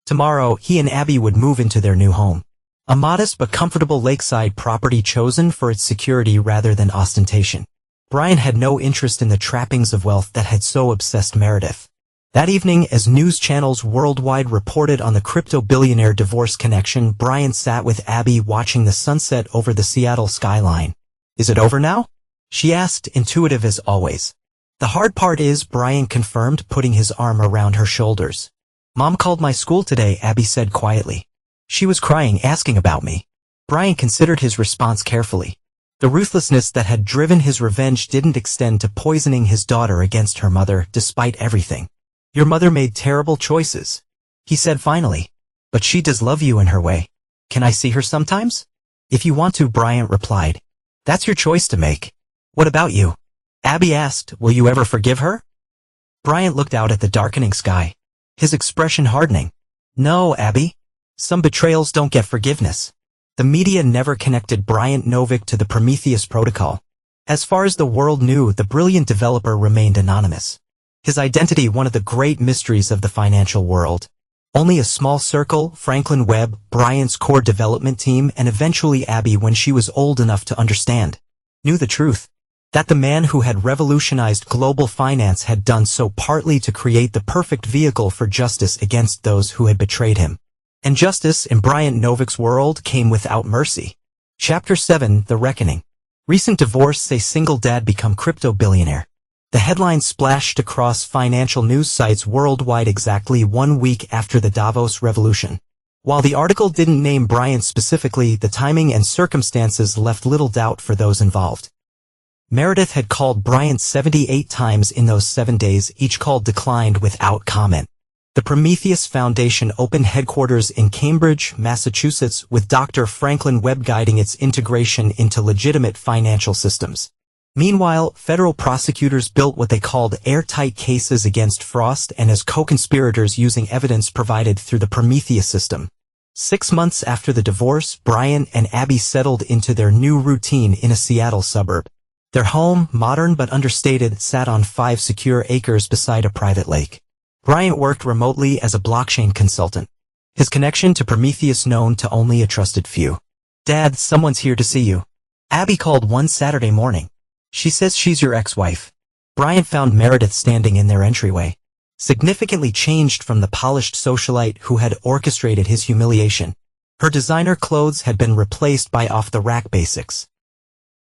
Tomorrow, he and Abby would move into their new home. A modest but comfortable lakeside property chosen for its security rather than ostentation. Bryant had no interest in the trappings of wealth that had so obsessed Meredith. That evening, as news channels worldwide reported on the crypto-billionaire divorce connection, Bryant sat with Abby watching the sunset over the Seattle skyline. Is it over now? She asked, intuitive as always. The hard part is, Bryant confirmed, putting his arm around her shoulders. Mom called my school today, Abby said quietly. She was crying, asking about me. Bryant considered his response carefully. The ruthlessness that had driven his revenge didn't extend to poisoning his daughter against her mother, despite everything. Your mother made terrible choices, he said finally. But she does love you in her way. Can I see her sometimes? If you want to, Bryant replied. That's your choice to make. What about you? Abby asked, will you ever forgive her? Bryant looked out at the darkening sky, his expression hardening. No, Abby. Some betrayals don't get forgiveness. The media never connected Bryant Novick to the Prometheus protocol. As far as the world knew, the brilliant developer remained anonymous. His identity one of the great mysteries of the financial world. Only a small circle, Franklin Webb, Bryant's core development team, and eventually Abby, when she was old enough to understand, knew the truth. That the man who had revolutionized global finance had done so partly to create the perfect vehicle for justice against those who had betrayed him. And justice, in Bryant Novick's world, came without mercy. Chapter 7, The Reckoning. Recent divorce, say single dad become crypto billionaire. The headline splashed across financial news sites worldwide exactly 1 week after the Davos revolution. While the article didn't name Bryant specifically, the timing and circumstances left little doubt for those involved. Meredith had called Bryant 78 times in those 7 days, each call declined without comment. The Prometheus Foundation opened headquarters in Cambridge, Massachusetts, with Dr. Franklin Webb guiding its integration into legitimate financial systems. Meanwhile, federal prosecutors built what they called airtight cases against Frost and his co-conspirators using evidence provided through the Prometheus system. 6 months after the divorce, Bryant and Abby settled into their new routine in a Seattle suburb. Their home, modern but understated, sat on 5 secure acres beside a private lake. Bryant worked remotely as a blockchain consultant. His connection to Prometheus known to only a trusted few. Dad, someone's here to see you. Abby called one Saturday morning. She says she's your ex-wife. Bryant found Meredith standing in their entryway, significantly changed from the polished socialite who had orchestrated his humiliation. Her designer clothes had been replaced by off-the-rack basics.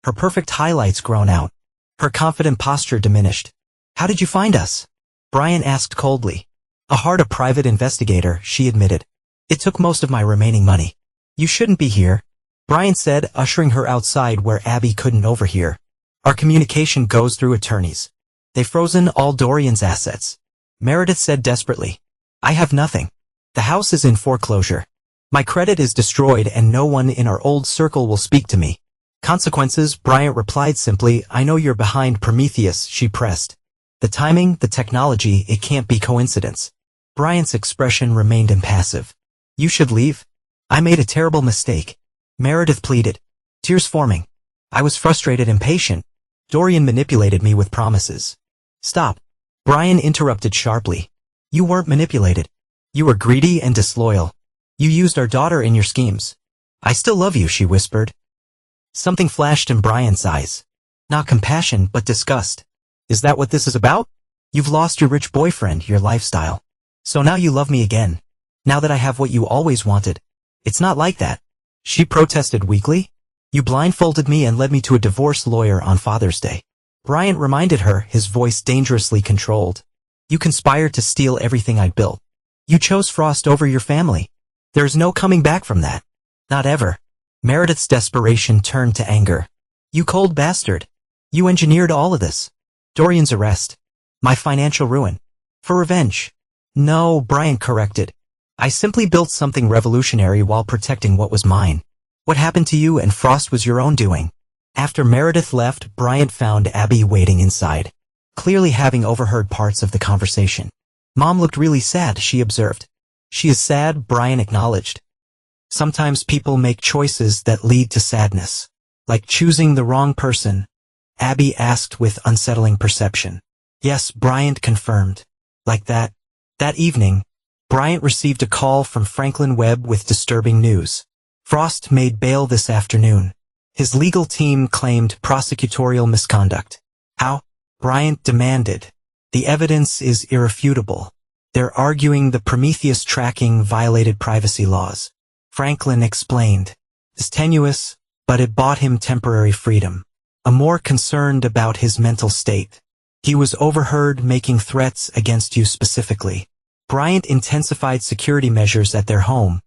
Her perfect highlights grown out. Her confident posture diminished. How did you find us? Bryant asked coldly. A private investigator, she admitted. It took most of my remaining money. You shouldn't be here, Bryant said, ushering her outside where Abby couldn't overhear. Our communication goes through attorneys. They've frozen all Dorian's assets. Meredith said desperately. I have nothing. The house is in foreclosure. My credit is destroyed and no one in our old circle will speak to me. Consequences, Bryant replied simply. I know you're behind Prometheus, she pressed. The timing, the technology, it can't be coincidence. Bryant's expression remained impassive. You should leave. I made a terrible mistake. Meredith pleaded, tears forming. I was frustrated and impatient. Dorian manipulated me with promises. Stop. Brian interrupted sharply. You weren't manipulated. You were greedy and disloyal. You used our daughter in your schemes. I still love you, she whispered. Something flashed in Brian's eyes. Not compassion, but disgust. Is that what this is about? You've lost your rich boyfriend, your lifestyle. So now you love me again. Now that I have what you always wanted. It's not like that. She protested weakly. You blindfolded me and led me to a divorce lawyer on Father's Day. Brian reminded her, his voice dangerously controlled. You conspired to steal everything I'd built. You chose Frost over your family. There's no coming back from that. Not ever. Meredith's desperation turned to anger. You cold bastard. You engineered all of this. Dorian's arrest. My financial ruin. For revenge. No, Brian corrected. I simply built something revolutionary while protecting what was mine. What happened to you and Frost was your own doing. After Meredith left, Brian found Abby waiting inside, clearly having overheard parts of the conversation. Mom looked really sad, she observed. She is sad, Brian acknowledged. Sometimes people make choices that lead to sadness. Like choosing the wrong person, Abby asked with unsettling perception. Yes, Bryant confirmed. Like that. That evening, Bryant received a call from Franklin Webb with disturbing news. Frost made bail this afternoon. His legal team claimed prosecutorial misconduct. How? Bryant demanded. The evidence is irrefutable. They're arguing the Prometheus tracking violated privacy laws. Franklin explained. It's tenuous, but it bought him temporary freedom. I'm more concerned about his mental state. He was overheard making threats against you specifically. Bryant intensified security measures at their home,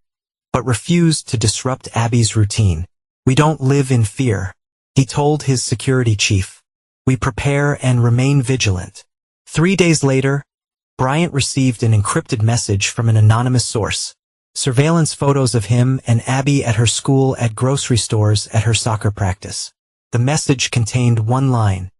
but refused to disrupt Abby's routine. We don't live in fear, he told his security chief. We prepare and remain vigilant. 3 days later, Bryant received an encrypted message from an anonymous source. Surveillance photos of him and Abby at her school, at grocery stores, at her soccer practice. The message contained one line.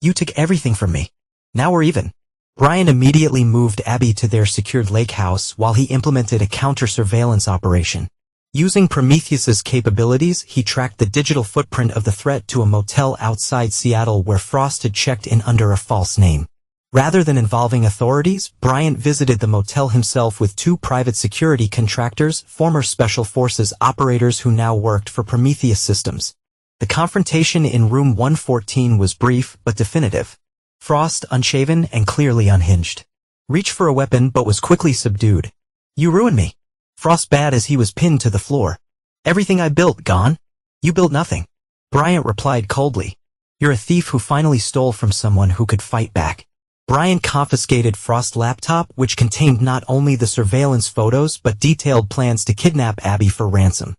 You took everything from me. Now we're even. Bryant immediately moved Abby to their secured lake house while he implemented a counter-surveillance operation. Using Prometheus's capabilities, he tracked the digital footprint of the threat to a motel outside Seattle where Frost had checked in under a false name. Rather than involving authorities, Bryant visited the motel himself with 2 private security contractors, former Special Forces operators who now worked for Prometheus Systems. The confrontation in room 114 was brief but definitive. Frost, unshaven and clearly unhinged, reached for a weapon but was quickly subdued. You ruined me. Frost bad as he was pinned to the floor. Everything I built gone? You built nothing. Bryant replied coldly. You're a thief who finally stole from someone who could fight back. Bryant confiscated Frost's laptop, which contained not only the surveillance photos but detailed plans to kidnap Abby for ransom.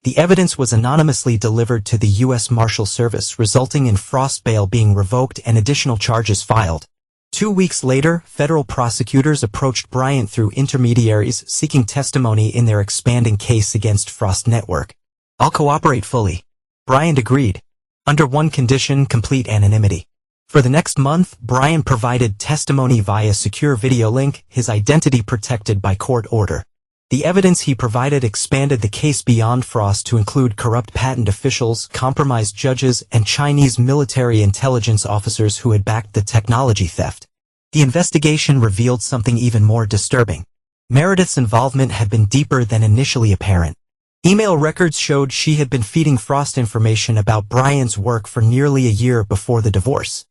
The evidence was anonymously delivered to the U.S. Marshal Service, resulting in Frost's bail being revoked and additional charges filed. 2 weeks later, federal prosecutors approached Bryant through intermediaries seeking testimony in their expanding case against Frost Network. I'll cooperate fully. Bryant agreed. Under one condition, complete anonymity. For the next month, Bryant provided testimony via secure video link, his identity protected by court order. The evidence he provided expanded the case beyond Frost to include corrupt patent officials, compromised judges, and Chinese military intelligence officers who had backed the technology theft. The investigation revealed something even more disturbing. Meredith's involvement had been deeper than initially apparent. Email records showed she had been feeding Frost information about Bryant's work for nearly a year before the divorce.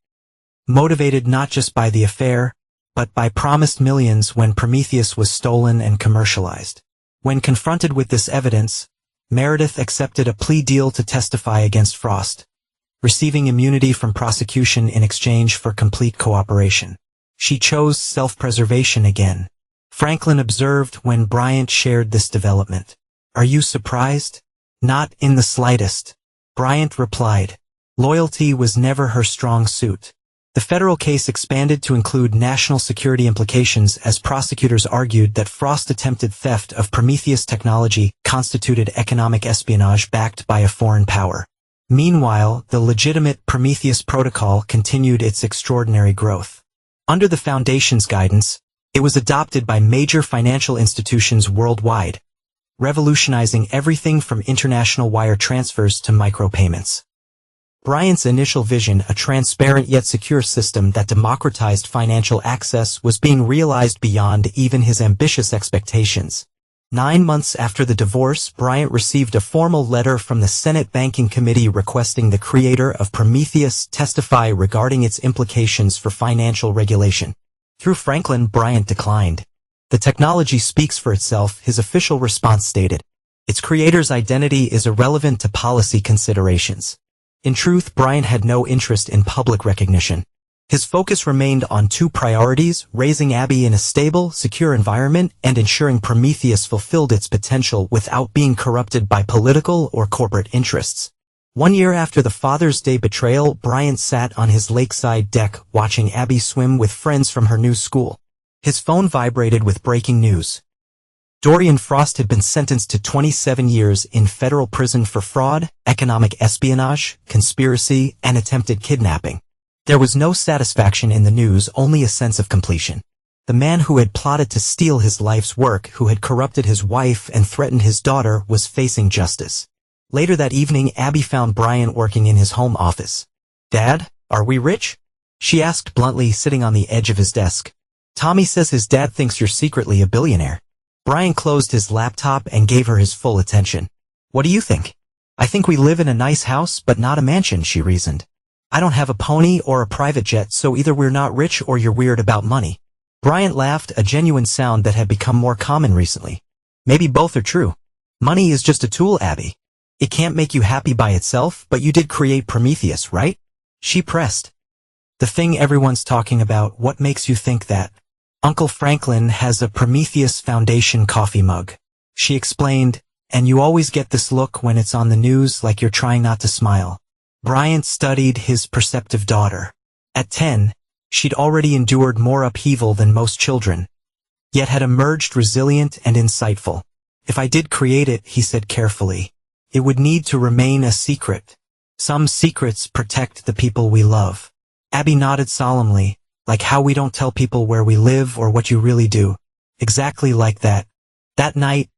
Motivated not just by the affair, but by promised millions when Prometheus was stolen and commercialized. When confronted with this evidence, Meredith accepted a plea deal to testify against Frost, receiving immunity from prosecution in exchange for complete cooperation. She chose self-preservation again. Franklin observed when Bryant shared this development. Are you surprised? Not in the slightest. Bryant replied. Loyalty was never her strong suit. The federal case expanded to include national security implications as prosecutors argued that Frost's attempted theft of Prometheus technology constituted economic espionage backed by a foreign power. Meanwhile, the legitimate Prometheus protocol continued its extraordinary growth. Under the Foundation's guidance, It was adopted by major financial institutions worldwide, revolutionizing everything from international wire transfers to micropayments. Bryant's initial vision, a transparent yet secure system that democratized financial access, was being realized beyond even his ambitious expectations. 9 months after the divorce, Bryant received a formal letter from the Senate Banking Committee requesting the creator of Prometheus testify regarding its implications for financial regulation. Through Franklin, Bryant declined. The technology speaks for itself, his official response stated. Its creator's identity is irrelevant to policy considerations. In truth, Bryant had no interest in public recognition. His focus remained on 2 priorities: raising Abby in a stable, secure environment and ensuring Prometheus fulfilled its potential without being corrupted by political or corporate interests. 1 year after the Father's Day betrayal, Bryant sat on his lakeside deck watching Abby swim with friends from her new school. His phone vibrated with breaking news. Dorian Frost had been sentenced to 27 years in federal prison for fraud, economic espionage, conspiracy, and attempted kidnapping. There was no satisfaction in the news, only a sense of completion. The man who had plotted to steal his life's work, who had corrupted his wife and threatened his daughter, was facing justice. Later that evening, Abby found Bryant working in his home office. "Dad, are we rich?" she asked bluntly, sitting on the edge of his desk. "Tommy says his dad thinks you're secretly a billionaire." Bryant closed his laptop and gave her his full attention. "What do you think?" "I think we live in a nice house, but not a mansion," she reasoned. "I don't have a pony or a private jet, so either we're not rich or you're weird about money." Bryant laughed, a genuine sound that had become more common recently. "Maybe both are true. Money is just a tool, Abby. It can't make you happy by itself, but you did create Prometheus, right?" she pressed. "The thing everyone's talking about. What makes you think that?" "Uncle Franklin has a Prometheus Foundation coffee mug," she explained, "and you always get this look when it's on the news, like you're trying not to smile." Bryant studied his perceptive daughter. At 10, she'd already endured more upheaval than most children, yet had emerged resilient and insightful. "If I did create it," he said carefully, "it would need to remain a secret. Some secrets protect the people we love." Abby nodded solemnly, "Like how we don't tell people where we live or what you really do." "Exactly like that." That night,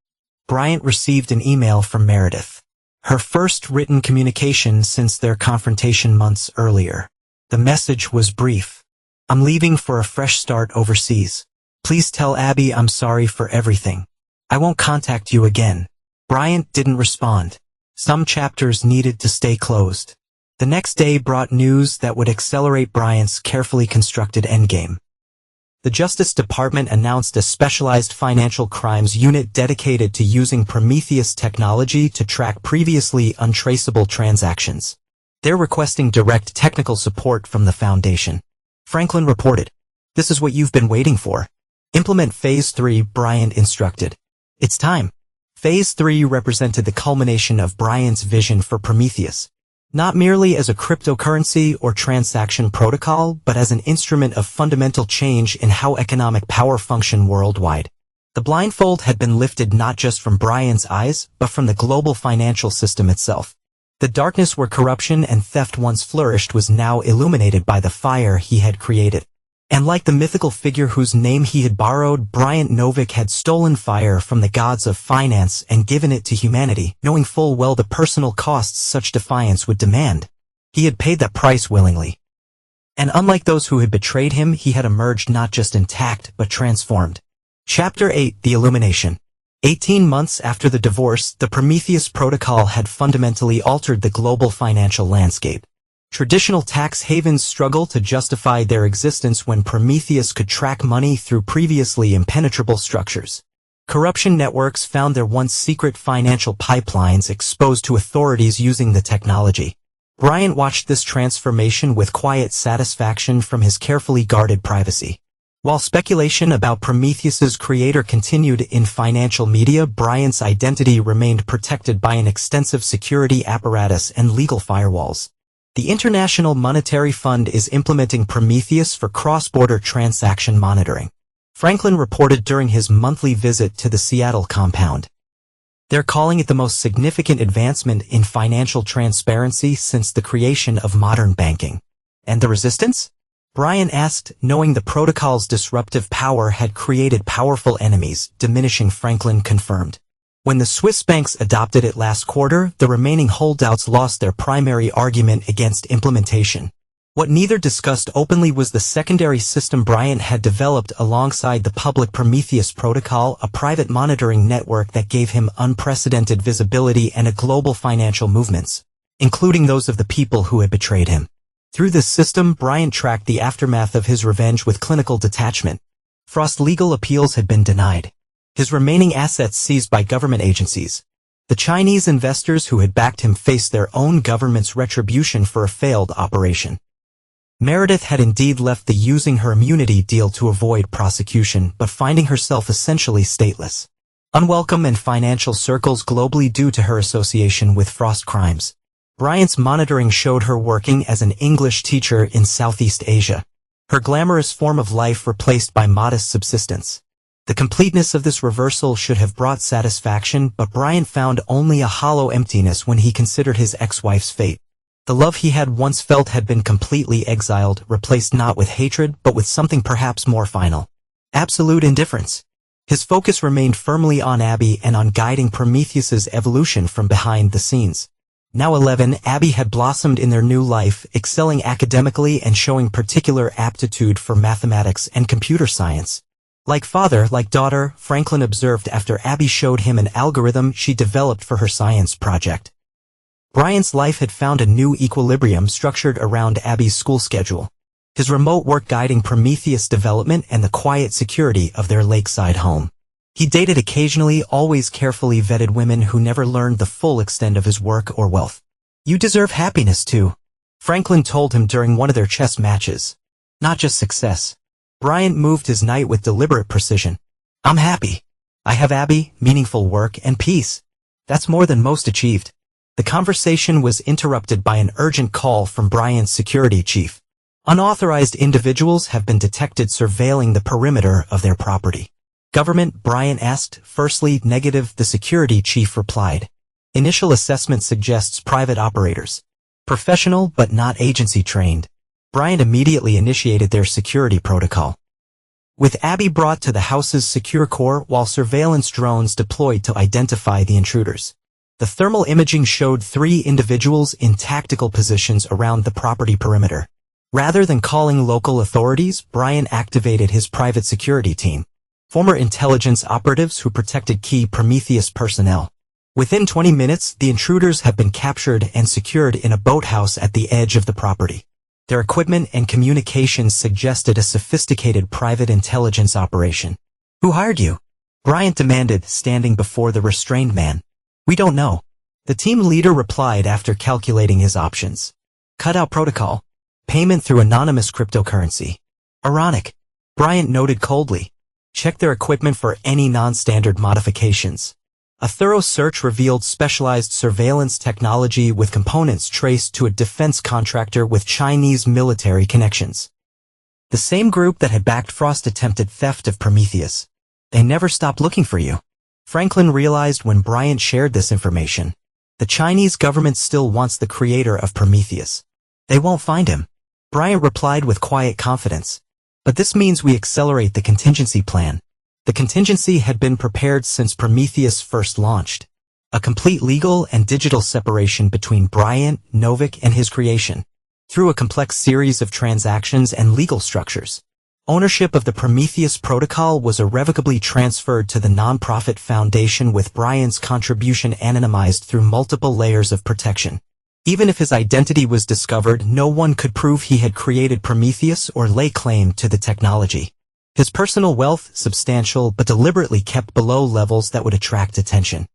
Bryant received an email from Meredith. Her first written communication since their confrontation months earlier. The message was brief. "I'm leaving for a fresh start overseas. Please tell Abby I'm sorry for everything. I won't contact you again." Bryant didn't respond. Some chapters needed to stay closed. The next day brought news that would accelerate Bryant's carefully constructed endgame. The Justice Department announced a specialized financial crimes unit dedicated to using Prometheus technology to track previously untraceable transactions. They're requesting direct technical support from the Foundation. Franklin reported, "This is what you've been waiting for. Implement Phase 3, Bryant instructed. "It's time." Phase 3 represented the culmination of Bryant's vision for Prometheus. Not merely as a cryptocurrency or transaction protocol, but as an instrument of fundamental change in how economic power functions worldwide. The blindfold had been lifted not just from Bryant's eyes, but from the global financial system itself. The darkness where corruption and theft once flourished was now illuminated by the fire he had created. And like the mythical figure whose name he had borrowed, Bryant Novick had stolen fire from the gods of finance and given it to humanity, knowing full well the personal costs such defiance would demand. He had paid that price willingly. And unlike those who had betrayed him, he had emerged not just intact, but transformed. Chapter 8: The Illumination. 18 months after the divorce, the Prometheus Protocol had fundamentally altered the global financial landscape. Traditional tax havens struggled to justify their existence when Prometheus could track money through previously impenetrable structures. Corruption networks found their once secret financial pipelines exposed to authorities using the technology. Bryant watched this transformation with quiet satisfaction from his carefully guarded privacy. While speculation about Prometheus's creator continued in financial media, Bryant's identity remained protected by an extensive security apparatus and legal firewalls. The International Monetary Fund is implementing Prometheus for cross-border transaction monitoring. Franklin reported during his monthly visit to the Seattle compound. They're calling it the most significant advancement in financial transparency since the creation of modern banking. And the resistance? Bryant asked, knowing the protocol's disruptive power had created powerful enemies. Diminishing. Franklin confirmed. When the Swiss banks adopted it last quarter, the remaining holdouts lost their primary argument against implementation. What neither discussed openly was the secondary system Bryant had developed alongside the public Prometheus protocol, a private monitoring network that gave him unprecedented visibility and a global financial movements, including those of the people who had betrayed him. Through this system, Bryant tracked the aftermath of his revenge with clinical detachment. Frost's legal appeals had been denied. His remaining assets seized by government agencies. The Chinese investors who had backed him faced their own government's retribution for a failed operation. Meredith had indeed left the using her immunity deal to avoid prosecution, but finding herself essentially stateless. Unwelcome in financial circles globally due to her association with Frost crimes. Bryant's monitoring showed her working as an English teacher in Southeast Asia. Her glamorous form of life replaced by modest subsistence. The completeness of this reversal should have brought satisfaction, but Bryant found only a hollow emptiness when he considered his ex-wife's fate. The love he had once felt had been completely exiled, replaced not with hatred, but with something perhaps more final. Absolute indifference. His focus remained firmly on Abby and on guiding Prometheus's evolution from behind the scenes. Now 11, Abby had blossomed in their new life, excelling academically and showing particular aptitude for mathematics and computer science. Like father, like daughter, Franklin observed after Abby showed him an algorithm she developed for her science project. Bryant's life had found a new equilibrium structured around Abby's school schedule. His remote work guiding Prometheus development and the quiet security of their lakeside home. He dated occasionally, always carefully vetted women who never learned the full extent of his work or wealth. You deserve happiness too, Franklin told him during one of their chess matches. Not just success. Bryant moved his knight with deliberate precision. I'm happy. I have Abby, meaningful work, and peace. That's more than most achieved. The conversation was interrupted by an urgent call from Bryant's security chief. Unauthorized individuals have been detected surveilling the perimeter of their property. Government, Bryant asked. Firstly, negative, the security chief replied. Initial assessment suggests private operators. Professional but not agency trained. Bryant immediately initiated their security protocol. With Abby brought to the house's secure core while surveillance drones deployed to identify the intruders. The thermal imaging showed 3 individuals in tactical positions around the property perimeter. Rather than calling local authorities, Bryant activated his private security team. Former intelligence operatives who protected key Prometheus personnel. Within 20 minutes, the intruders have been captured and secured in a boathouse at the edge of the property. Their equipment and communications suggested a sophisticated private intelligence operation. Who hired you? Bryant demanded, standing before the restrained man. We don't know. The team leader replied after calculating his options. Cutout protocol. Payment through anonymous cryptocurrency. Ironic. Bryant noted coldly. Check their equipment for any non-standard modifications. A thorough search revealed specialized surveillance technology with components traced to a defense contractor with Chinese military connections. The same group that had backed Frost's attempted theft of Prometheus. They never stopped looking for you. Franklin realized when Bryant shared this information. The Chinese government still wants the creator of Prometheus. They won't find him. Bryant replied with quiet confidence. But this means we accelerate the contingency plan. The contingency had been prepared since Prometheus first launched. A complete legal and digital separation between Bryant, Novick, and his creation. Through a complex series of transactions and legal structures. Ownership of the Prometheus protocol was irrevocably transferred to the nonprofit foundation with Bryant's contribution anonymized through multiple layers of protection. Even if his identity was discovered, no one could prove he had created Prometheus or lay claim to the technology. His personal wealth, substantial but deliberately kept below levels that would attract attention.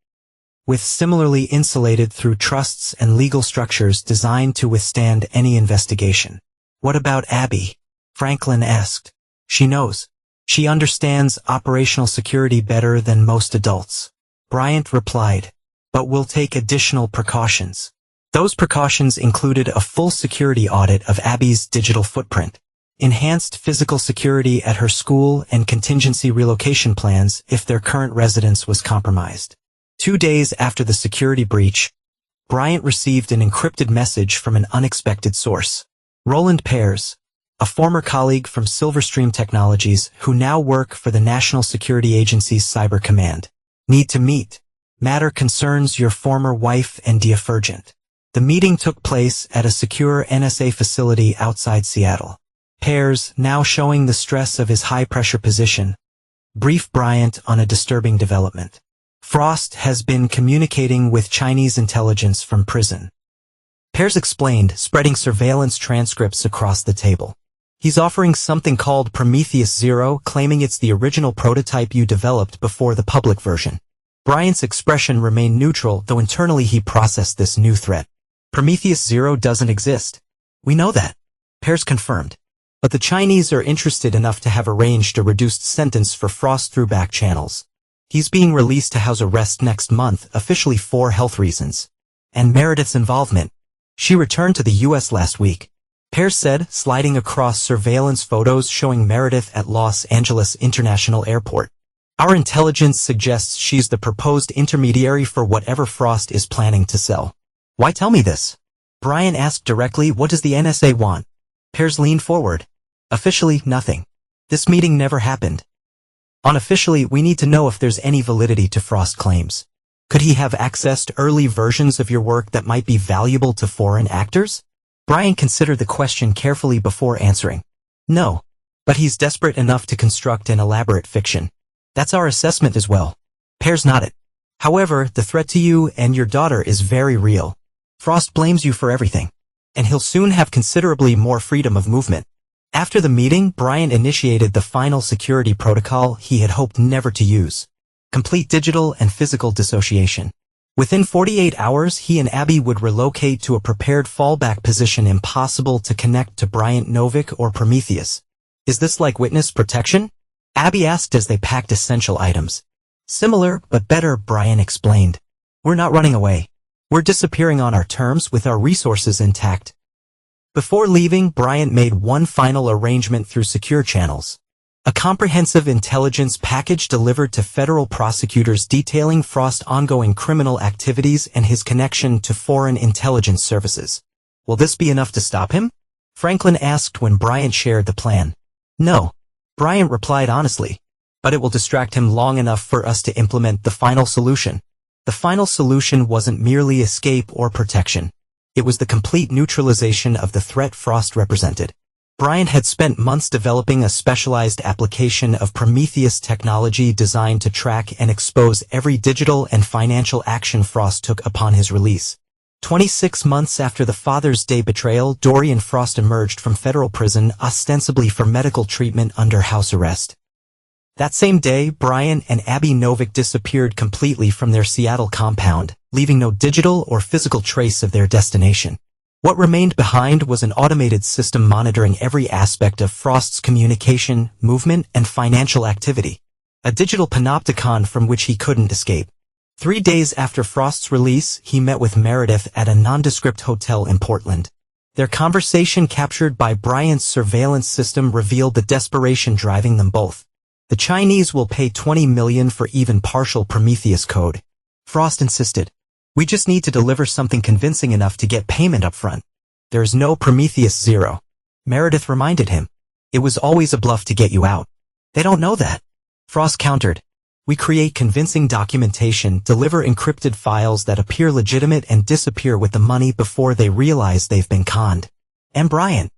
With similarly insulated through trusts and legal structures designed to withstand any investigation. What about Abby? Franklin asked. She knows. She understands operational security better than most adults. Bryant replied. But we'll take additional precautions. Those precautions included a full security audit of Abby's digital footprint. Enhanced physical security at her school and contingency relocation plans if their current residence was compromised. 2 days after the security breach, Bryant received an encrypted message from an unexpected source. Roland Pears, a former colleague from Silverstream Technologies who now work for the National Security Agency's Cyber Command. Need to meet. Matter concerns your former wife and Divergent. The meeting took place at a secure NSA facility outside Seattle. Pears, now showing the stress of his high-pressure position, brief Bryant on a disturbing development. Frost has been communicating with Chinese intelligence from prison. Pears explained, spreading surveillance transcripts across the table. He's offering something called Prometheus Zero, claiming it's the original prototype you developed before the public version. Bryant's expression remained neutral, though internally he processed this new threat. Prometheus Zero doesn't exist. We know that. Pears confirmed. But the Chinese are interested enough to have arranged a reduced sentence for Frost through back channels. He's being released to house arrest next month, officially for health reasons. And Meredith's involvement. She returned to the U.S. last week. Pears said, sliding across surveillance photos showing Meredith at Los Angeles International Airport. Our intelligence suggests she's the proposed intermediary for whatever Frost is planning to sell. Why tell me this? Bryant asked directly, what does the NSA want? Pears leaned forward. Officially, nothing. This meeting never happened. Unofficially, we need to know if there's any validity to Frost's claims. Could he have access to early versions of your work that might be valuable to foreign actors? Bryant considered the question carefully before answering. No. But he's desperate enough to construct an elaborate fiction. That's our assessment as well. Pears nodded. However, the threat to you and your daughter is very real. Frost blames you for everything. And he'll soon have considerably more freedom of movement. After the meeting, Bryant initiated the final security protocol he had hoped never to use. Complete digital and physical dissociation. Within 48 hours, he and Abby would relocate to a prepared fallback position impossible to connect to Bryant Novick or Prometheus. Is this like witness protection? Abby asked as they packed essential items. Similar, but better, Bryant explained. We're not running away. We're disappearing on our terms with our resources intact. Before leaving, Bryant made one final arrangement through secure channels. A comprehensive intelligence package delivered to federal prosecutors detailing Frost's ongoing criminal activities and his connection to foreign intelligence services. Will this be enough to stop him? Franklin asked when Bryant shared the plan. No. Bryant replied honestly. But it will distract him long enough for us to implement the final solution. The final solution wasn't merely escape or protection. It was the complete neutralization of the threat Frost represented. Bryant had spent months developing a specialized application of Prometheus technology designed to track and expose every digital and financial action Frost took upon his release. 26 months after the Father's Day betrayal, Dorian Frost emerged from federal prison ostensibly for medical treatment under house arrest. That same day, Bryant and Abby Novick disappeared completely from their Seattle compound, leaving no digital or physical trace of their destination. What remained behind was an automated system monitoring every aspect of Frost's communication, movement, and financial activity. A digital panopticon from which he couldn't escape. 3 days after Frost's release, he met with Meredith at a nondescript hotel in Portland. Their conversation captured by Bryant's surveillance system revealed the desperation driving them both. The Chinese will pay $20 million for even partial Prometheus code. Frost insisted. We just need to deliver something convincing enough to get payment up front. There is no Prometheus Zero. Meredith reminded him. It was always a bluff to get you out. They don't know that. Frost countered. We create convincing documentation, deliver encrypted files that appear legitimate and disappear with the money before they realize they've been conned. And Bryant?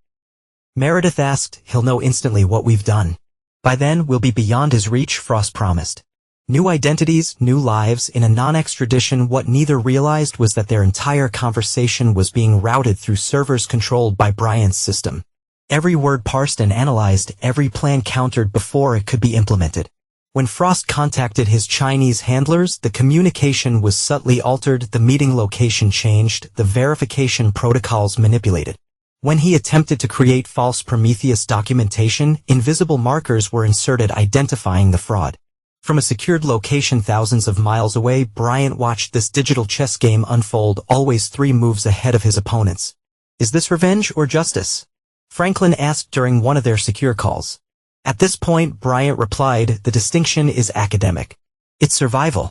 Meredith asked. He'll know instantly what we've done. By then, we'll be beyond his reach, Frost promised. New identities, new lives, in a non-extradition. What neither realized was that their entire conversation was being routed through servers controlled by Bryant's system. Every word parsed and analyzed, every plan countered before it could be implemented. When Frost contacted his Chinese handlers, the communication was subtly altered, the meeting location changed, the verification protocols manipulated. When he attempted to create false Prometheus documentation, invisible markers were inserted identifying the fraud. From a secured location thousands of miles away, Bryant watched this digital chess game unfold, always 3 moves ahead of his opponents. Is this revenge or justice? Franklin asked during one of their secure calls. At this point, Bryant replied, the distinction is academic. It's survival.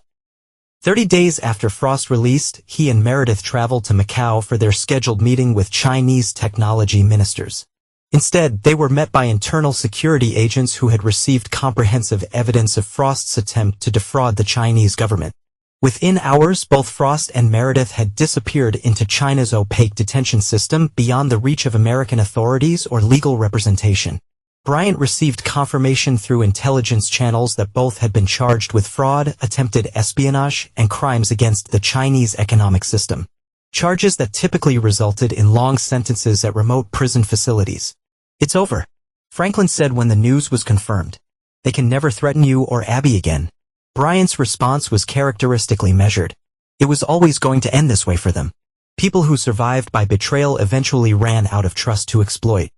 30 days after Frost released, he and Meredith traveled to Macau for their scheduled meeting with Chinese technology ministers. Instead, they were met by internal security agents who had received comprehensive evidence of Frost's attempt to defraud the Chinese government. Within hours, both Frost and Meredith had disappeared into China's opaque detention system beyond the reach of American authorities or legal representation. Bryant received confirmation through intelligence channels that both had been charged with fraud, attempted espionage, and crimes against the Chinese economic system. Charges that typically resulted in long sentences at remote prison facilities. "It's over," Franklin said when the news was confirmed. "They can never threaten you or Abby again." Bryant's response was characteristically measured. It was always going to end this way for them. People who survived by betrayal eventually ran out of trust to exploit.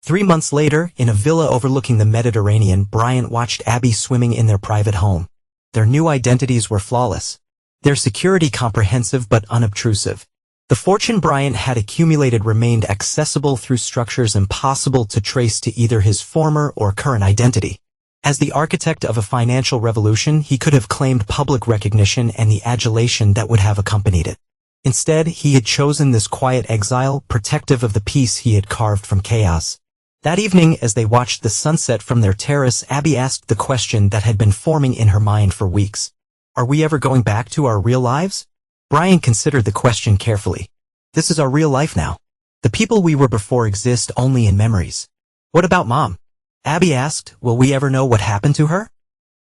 3 months later, in a villa overlooking the Mediterranean, Bryant watched Abby swimming in their private home. Their new identities were flawless. Their security comprehensive but unobtrusive. The fortune Bryant had accumulated remained accessible through structures impossible to trace to either his former or current identity. As the architect of a financial revolution, he could have claimed public recognition and the adulation that would have accompanied it. Instead, he had chosen this quiet exile, protective of the peace he had carved from chaos. That evening, as they watched the sunset from their terrace, Abby asked the question that had been forming in her mind for weeks. "Are we ever going back to our real lives?" Bryant considered the question carefully. "This is our real life now. The people we were before exist only in memories." "What about Mom?" Abby asked. "Will we ever know what happened to her?"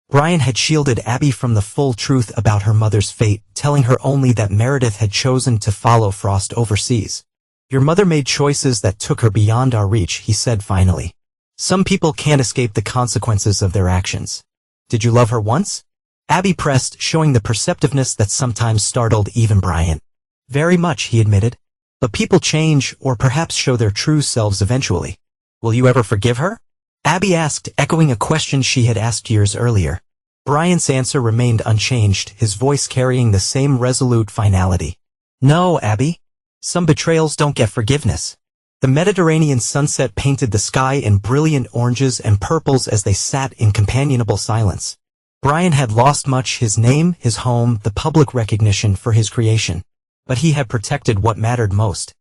Bryant had shielded Abby from the full truth about her mother's fate, telling her only that Meredith had chosen to follow Frost overseas. "Your mother made choices that took her beyond our reach," he said finally. "Some people can't escape the consequences of their actions." "Did you love her once?" Abby pressed, showing the perceptiveness that sometimes startled even Bryant. "Very much," he admitted. "But people change, or perhaps show their true selves eventually." "Will you ever forgive her?" Abby asked, echoing a question she had asked years earlier. Bryant's answer remained unchanged, his voice carrying the same resolute finality. "No, Abby. Some betrayals don't get forgiveness." The Mediterranean sunset painted the sky in brilliant oranges and purples as they sat in companionable silence. Bryant had lost much: his name, his home, the public recognition for his creation. But he had protected what mattered most: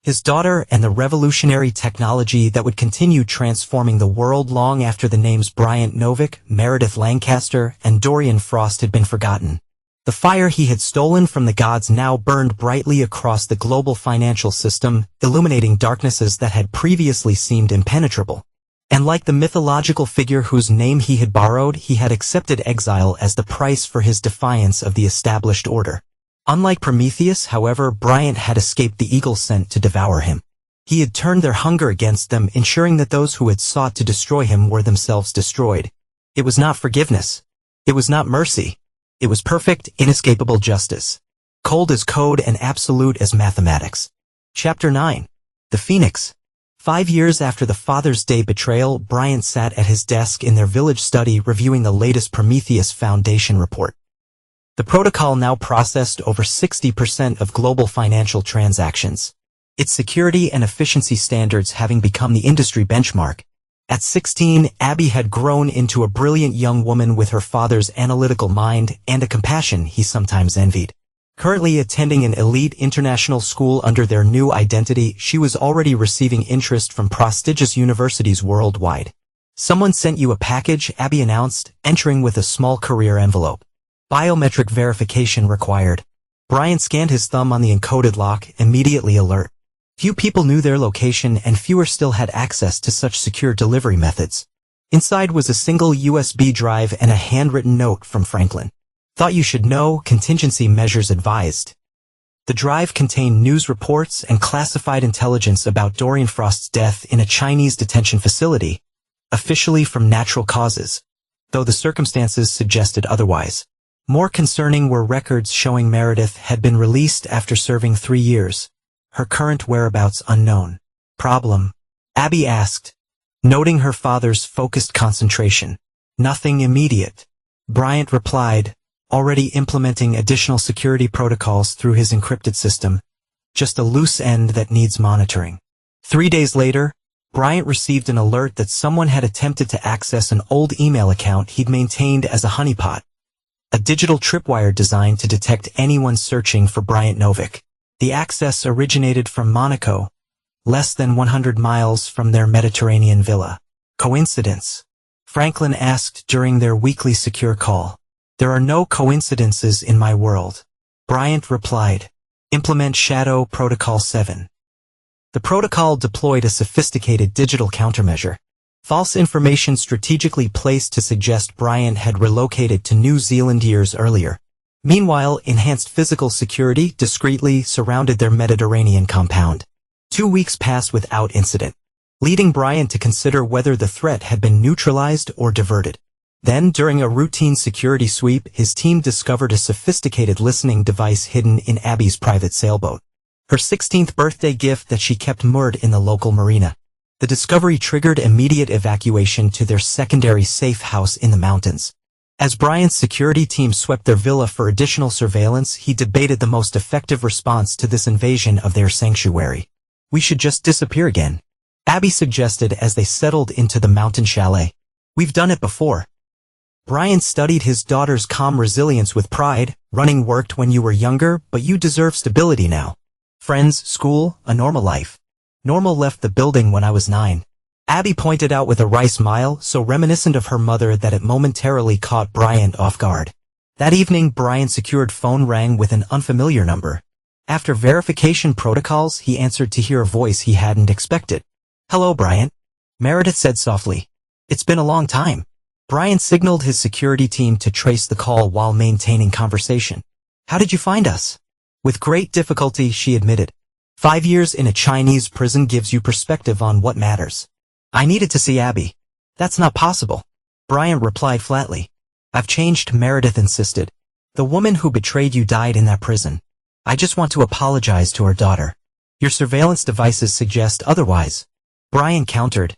his daughter and the revolutionary technology that would continue transforming the world long after the names Bryant Novick, Meredith Lancaster, and Dorian Frost had been forgotten. The fire he had stolen from the gods now burned brightly across the global financial system, illuminating darknesses that had previously seemed impenetrable. And like the mythological figure whose name he had borrowed, he had accepted exile as the price for his defiance of the established order. Unlike Prometheus, however, Bryant had escaped the eagle sent to devour him. He had turned their hunger against them, ensuring that those who had sought to destroy him were themselves destroyed. It was not forgiveness. It was not mercy. It was perfect, inescapable justice. Cold as code and absolute as mathematics. Chapter 9. The Phoenix. 5 years after the Father's Day betrayal, Bryant sat at his desk in their village study reviewing the latest Prometheus Foundation report. The protocol now processed over 60% of global financial transactions, its security and efficiency standards having become the industry benchmark. At 16, Abby had grown into a brilliant young woman with her father's analytical mind and a compassion he sometimes envied. Currently attending an elite international school under their new identity, she was already receiving interest from prestigious universities worldwide. "Someone sent you a package," Abby announced, entering with a small career envelope. "Biometric verification required." Bryant scanned his thumb on the encoded lock, immediately alert. Few people knew their location and fewer still had access to such secure delivery methods. Inside was a single USB drive and a handwritten note from Franklin. "Thought you should know, contingency measures advised." The drive contained news reports and classified intelligence about Dorian Frost's death in a Chinese detention facility, officially from natural causes, though the circumstances suggested otherwise. More concerning were records showing Meredith had been released after serving 3 years. Her current whereabouts unknown. "Problem?" Abby asked, noting her father's focused concentration. "Nothing immediate." Bryant replied, already implementing additional security protocols through his encrypted system. "Just a loose end that needs monitoring." 3 days later, Bryant received an alert that someone had attempted to access an old email account he'd maintained as a honeypot, a digital tripwire designed to detect anyone searching for Bryant Novick. The access originated from Monaco, less than 100 miles from their Mediterranean villa. Coincidence? Franklin asked during their weekly secure call. There are no coincidences in my world. Bryant replied. Implement Shadow Protocol 7. The protocol deployed a sophisticated digital countermeasure. False information strategically placed to suggest Bryant had relocated to New Zealand years earlier. Meanwhile, enhanced physical security discreetly surrounded their Mediterranean compound. 2 weeks passed without incident, leading Bryant to consider whether the threat had been neutralized or diverted. Then, during a routine security sweep, his team discovered a sophisticated listening device hidden in Abby's private sailboat. Her 16th birthday gift that she kept moored in the local marina. The discovery triggered immediate evacuation to their secondary safe house in the mountains. As Bryant's security team swept their villa for additional surveillance, he debated the most effective response to this invasion of their sanctuary. We should just disappear again, Abby suggested as they settled into the mountain chalet. We've done it before. Bryant studied his daughter's calm resilience with pride. Running worked when you were younger, but you deserve stability now. Friends, school, a normal life. Normal left the building when I was 9. Abby pointed out with a wry smile, so reminiscent of her mother that it momentarily caught Bryant off guard. That evening, Bryant's secured phone rang with an unfamiliar number. After verification protocols, he answered to hear a voice he hadn't expected. Hello, Bryant, Meredith said softly. It's been a long time. Bryant signaled his security team to trace the call while maintaining conversation. How did you find us? With great difficulty, she admitted. 5 years in a Chinese prison gives you perspective on what matters. I needed to see Abby. That's not possible, Bryant replied flatly. I've changed, Meredith insisted. The woman who betrayed you died in that prison. I just want to apologize to her daughter. Your surveillance devices suggest otherwise, Bryant countered.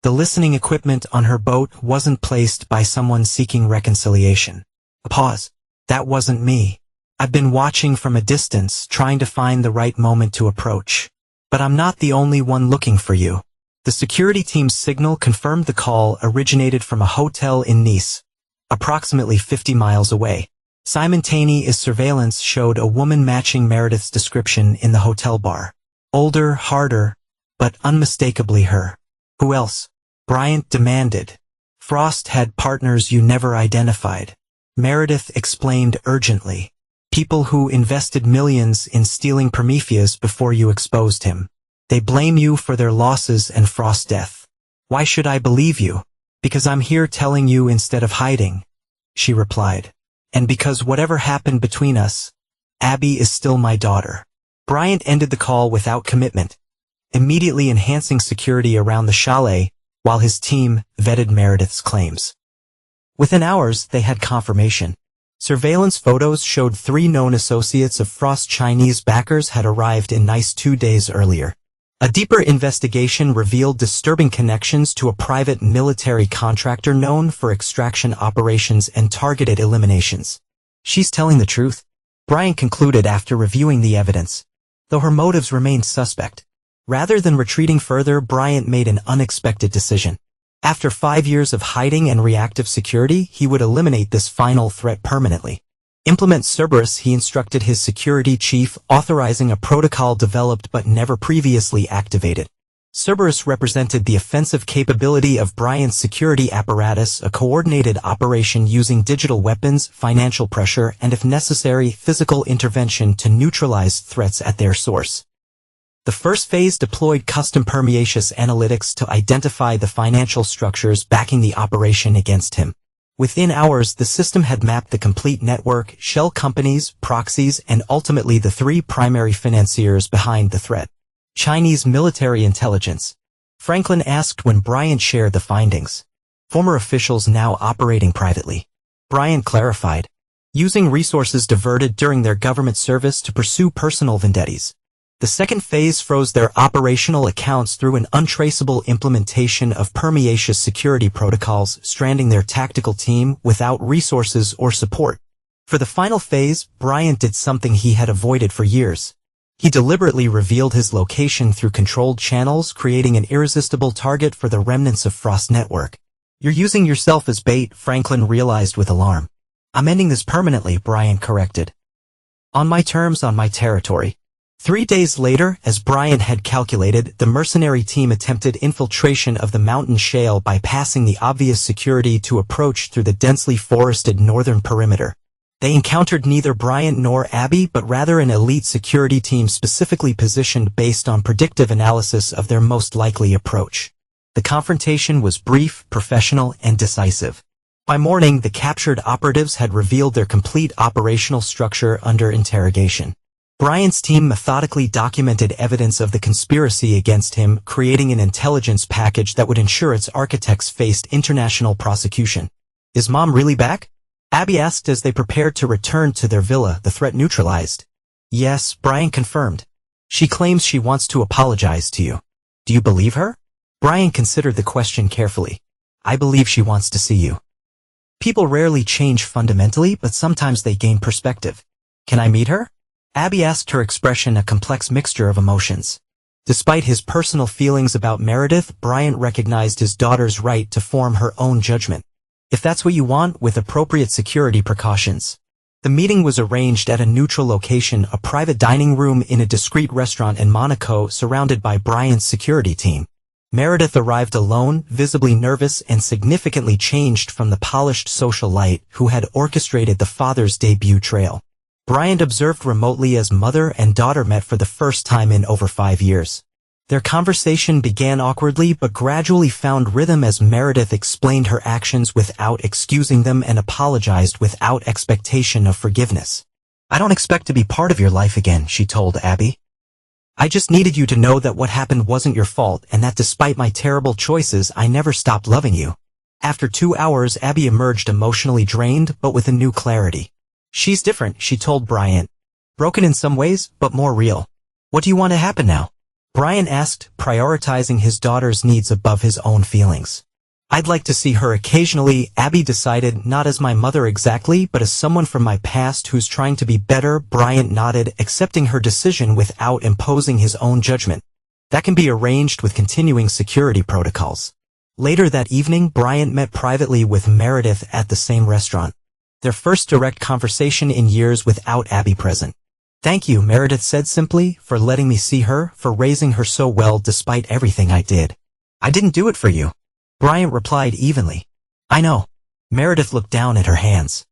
The listening equipment on her boat wasn't placed by someone seeking reconciliation. A pause. That wasn't me. I've been watching from a distance, trying to find the right moment to approach. But I'm not the only one looking for you. The security team's signal confirmed the call originated from a hotel in Nice, approximately 50 miles away. Simultaneous surveillance showed a woman matching Meredith's description in the hotel bar. Older, harder, but unmistakably her. Who else? Bryant demanded. Frost had partners you never identified, Meredith explained urgently. People who invested millions in stealing Prometheus before you exposed him. They blame you for their losses and Frost's death. Why should I believe you? Because I'm here telling you instead of hiding, she replied. And because whatever happened between us, Abby is still my daughter. Bryant ended the call without commitment, immediately enhancing security around the chalet while his team vetted Meredith's claims. Within hours, they had confirmation. Surveillance photos showed 3 known associates of Frost's Chinese backers had arrived in Nice 2 days earlier. A deeper investigation revealed disturbing connections to a private military contractor known for extraction operations and targeted eliminations. She's telling the truth, Bryant concluded after reviewing the evidence, though her motives remained suspect. Rather than retreating further, Bryant made an unexpected decision. After 5 years of hiding and reactive security, he would eliminate this final threat permanently. Implement Cerberus, he instructed his security chief, authorizing a protocol developed but never previously activated. Cerberus represented the offensive capability of Bryant's security apparatus, a coordinated operation using digital weapons, financial pressure, and if necessary, physical intervention to neutralize threats at their source. The first phase deployed custom permeaceous analytics to identify the financial structures backing the operation against him. Within hours, the system had mapped the complete network, shell companies, proxies, and ultimately the 3 primary financiers behind the threat. Chinese military intelligence, Franklin asked when Bryant shared the findings. Former officials now operating privately, Bryant clarified, using resources diverted during their government service to pursue personal vendettas. The second phase froze their operational accounts through an untraceable implementation of permeaceous security protocols, stranding their tactical team without resources or support. For the final phase, Bryant did something he had avoided for years. He deliberately revealed his location through controlled channels, creating an irresistible target for the remnants of Frost's network. You're using yourself as bait, Franklin realized with alarm. I'm ending this permanently, Bryant corrected. On my terms, on my territory. 3 days later, as Bryant had calculated, the mercenary team attempted infiltration of the mountain shale by passing the obvious security to approach through the densely forested northern perimeter. They encountered neither Bryant nor Abby, but rather an elite security team specifically positioned based on predictive analysis of their most likely approach. The confrontation was brief, professional, and decisive. By morning, the captured operatives had revealed their complete operational structure under interrogation. Bryant's team methodically documented evidence of the conspiracy against him, creating an intelligence package that would ensure its architects faced international prosecution. "Is Mom really back?" Abby asked as they prepared to return to their villa, the threat neutralized. "Yes," Bryant confirmed. "She claims she wants to apologize to you. Do you believe her?" Bryant considered the question carefully. "I believe she wants to see you." People rarely change fundamentally, but sometimes they gain perspective. "Can I meet her?" Abby asked, her expression a complex mixture of emotions. Despite his personal feelings about Meredith, Bryant recognized his daughter's right to form her own judgment. "If that's what you want, with appropriate security precautions." The meeting was arranged at a neutral location, a private dining room in a discreet restaurant in Monaco, surrounded by Bryant's security team. Meredith arrived alone, visibly nervous and significantly changed from the polished socialite who had orchestrated the father's debut trail. Bryant observed remotely as mother and daughter met for the first time in over 5 years. Their conversation began awkwardly but gradually found rhythm as Meredith explained her actions without excusing them and apologized without expectation of forgiveness. "I don't expect to be part of your life again," she told Abby. "I just needed you to know that what happened wasn't your fault and that despite my terrible choices, I never stopped loving you." After 2 hours, Abby emerged emotionally drained but with a new clarity. "She's different," she told Bryant. "Broken in some ways, but more real." "What do you want to happen now?" Bryant asked, prioritizing his daughter's needs above his own feelings. "I'd like to see her occasionally," Abby decided, "not as my mother exactly, but as someone from my past who's trying to be better." Bryant nodded, accepting her decision without imposing his own judgment. "That can be arranged with continuing security protocols." Later that evening, Bryant met privately with Meredith at the same restaurant. Their first direct conversation in years without Abby present. "Thank you," Meredith said simply, "for letting me see her, for raising her so well despite everything I did." "I didn't do it for you," Bryant replied evenly. "I know." Meredith looked down at her hands.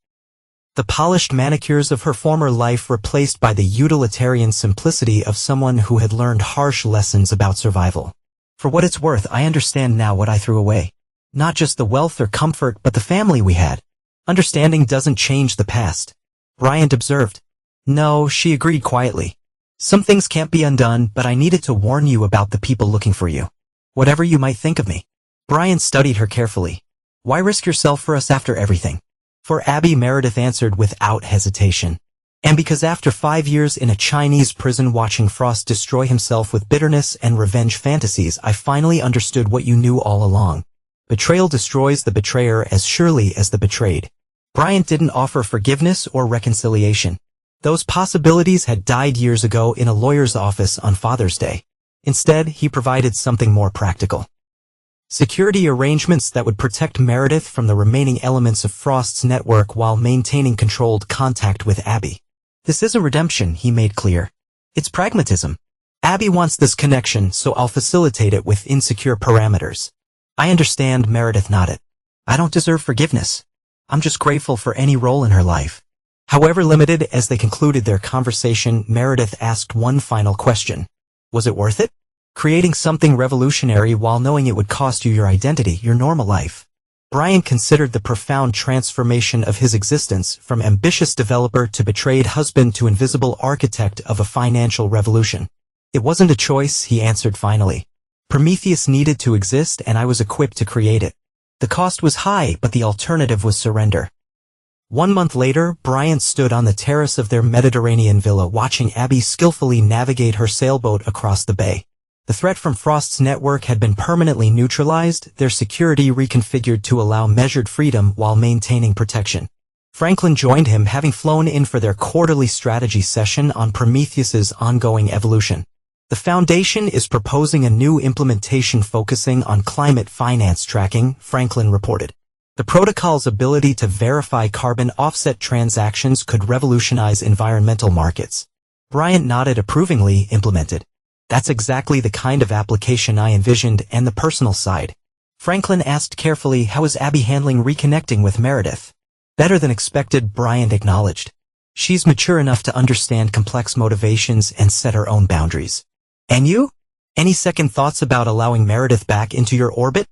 The polished manicures of her former life replaced by the utilitarian simplicity of someone who had learned harsh lessons about survival. "For what it's worth, I understand now what I threw away. Not just the wealth or comfort, but the family we had." "Understanding doesn't change the past," Bryant observed. "No," she agreed quietly. "Some things can't be undone, but I needed to warn you about the people looking for you. Whatever you might think of me." Bryant studied her carefully. "Why risk yourself for us after everything?" "For Abby," Meredith answered without hesitation. "And because after 5 years in a Chinese prison watching Frost destroy himself with bitterness and revenge fantasies, I finally understood what you knew all along. Betrayal destroys the betrayer as surely as the betrayed." Bryant didn't offer forgiveness or reconciliation. Those possibilities had died years ago in a lawyer's office on Father's Day. Instead, he provided something more practical. Security arrangements that would protect Meredith from the remaining elements of Frost's network while maintaining controlled contact with Abby. "This isn't redemption," he made clear. "It's pragmatism. Abby wants this connection, so I'll facilitate it with insecure parameters." "I understand," Meredith nodded. "I don't deserve forgiveness. I'm just grateful for any role in her life." However limited, as they concluded their conversation, Meredith asked one final question. "Was it worth it? Creating something revolutionary while knowing it would cost you your identity, your normal life?" Bryant considered the profound transformation of his existence, from ambitious developer to betrayed husband to invisible architect of a financial revolution. "It wasn't a choice," he answered finally. "Prometheus needed to exist and I was equipped to create it. The cost was high, but the alternative was surrender." 1 month later, Bryant stood on the terrace of their Mediterranean villa watching Abby skillfully navigate her sailboat across the bay. The threat from Frost's network had been permanently neutralized, their security reconfigured to allow measured freedom while maintaining protection. Franklin joined him, having flown in for their quarterly strategy session on Prometheus's ongoing evolution. The Foundation is proposing a new implementation focusing on climate finance tracking, Franklin reported. The protocol's ability to verify carbon offset transactions could revolutionize environmental markets. Bryant nodded approvingly. Implemented. That's exactly the kind of application I envisioned. And the personal side. Franklin asked carefully, how is Abby handling reconnecting with Meredith? Better than expected, Bryant acknowledged. She's mature enough to understand complex motivations and set her own boundaries. And you? Any second thoughts about allowing Meredith back into your orbit?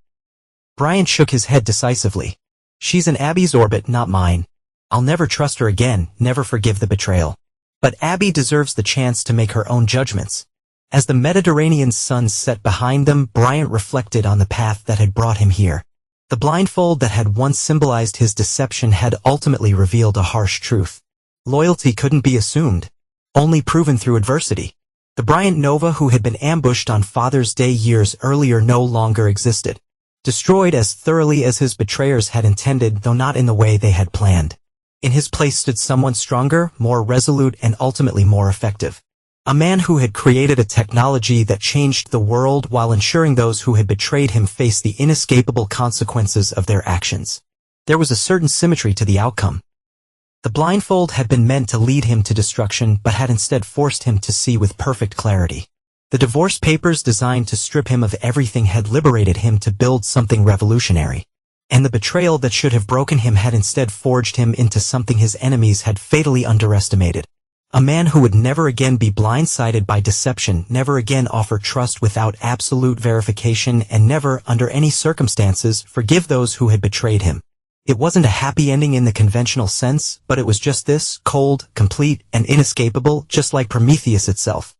Bryant shook his head decisively. She's in Abby's orbit, not mine. I'll never trust her again, never forgive the betrayal. But Abby deserves the chance to make her own judgments. As the Mediterranean sun set behind them, Bryant reflected on the path that had brought him here. The blindfold that had once symbolized his deception had ultimately revealed a harsh truth. Loyalty couldn't be assumed, only proven through adversity. The Bryant Nova who had been ambushed on Father's Day years earlier no longer existed. Destroyed as thoroughly as his betrayers had intended, though not in the way they had planned. In his place stood someone stronger, more resolute, and ultimately more effective. A man who had created a technology that changed the world while ensuring those who had betrayed him faced the inescapable consequences of their actions. There was a certain symmetry to the outcome. The blindfold had been meant to lead him to destruction but had instead forced him to see with perfect clarity. The divorce papers designed to strip him of everything had liberated him to build something revolutionary. And the betrayal that should have broken him had instead forged him into something his enemies had fatally underestimated. A man who would never again be blindsided by deception, never again offer trust without absolute verification, and never, under any circumstances, forgive those who had betrayed him. It wasn't a happy ending in the conventional sense, but it was just this, cold, complete, and inescapable, just like Prometheus itself.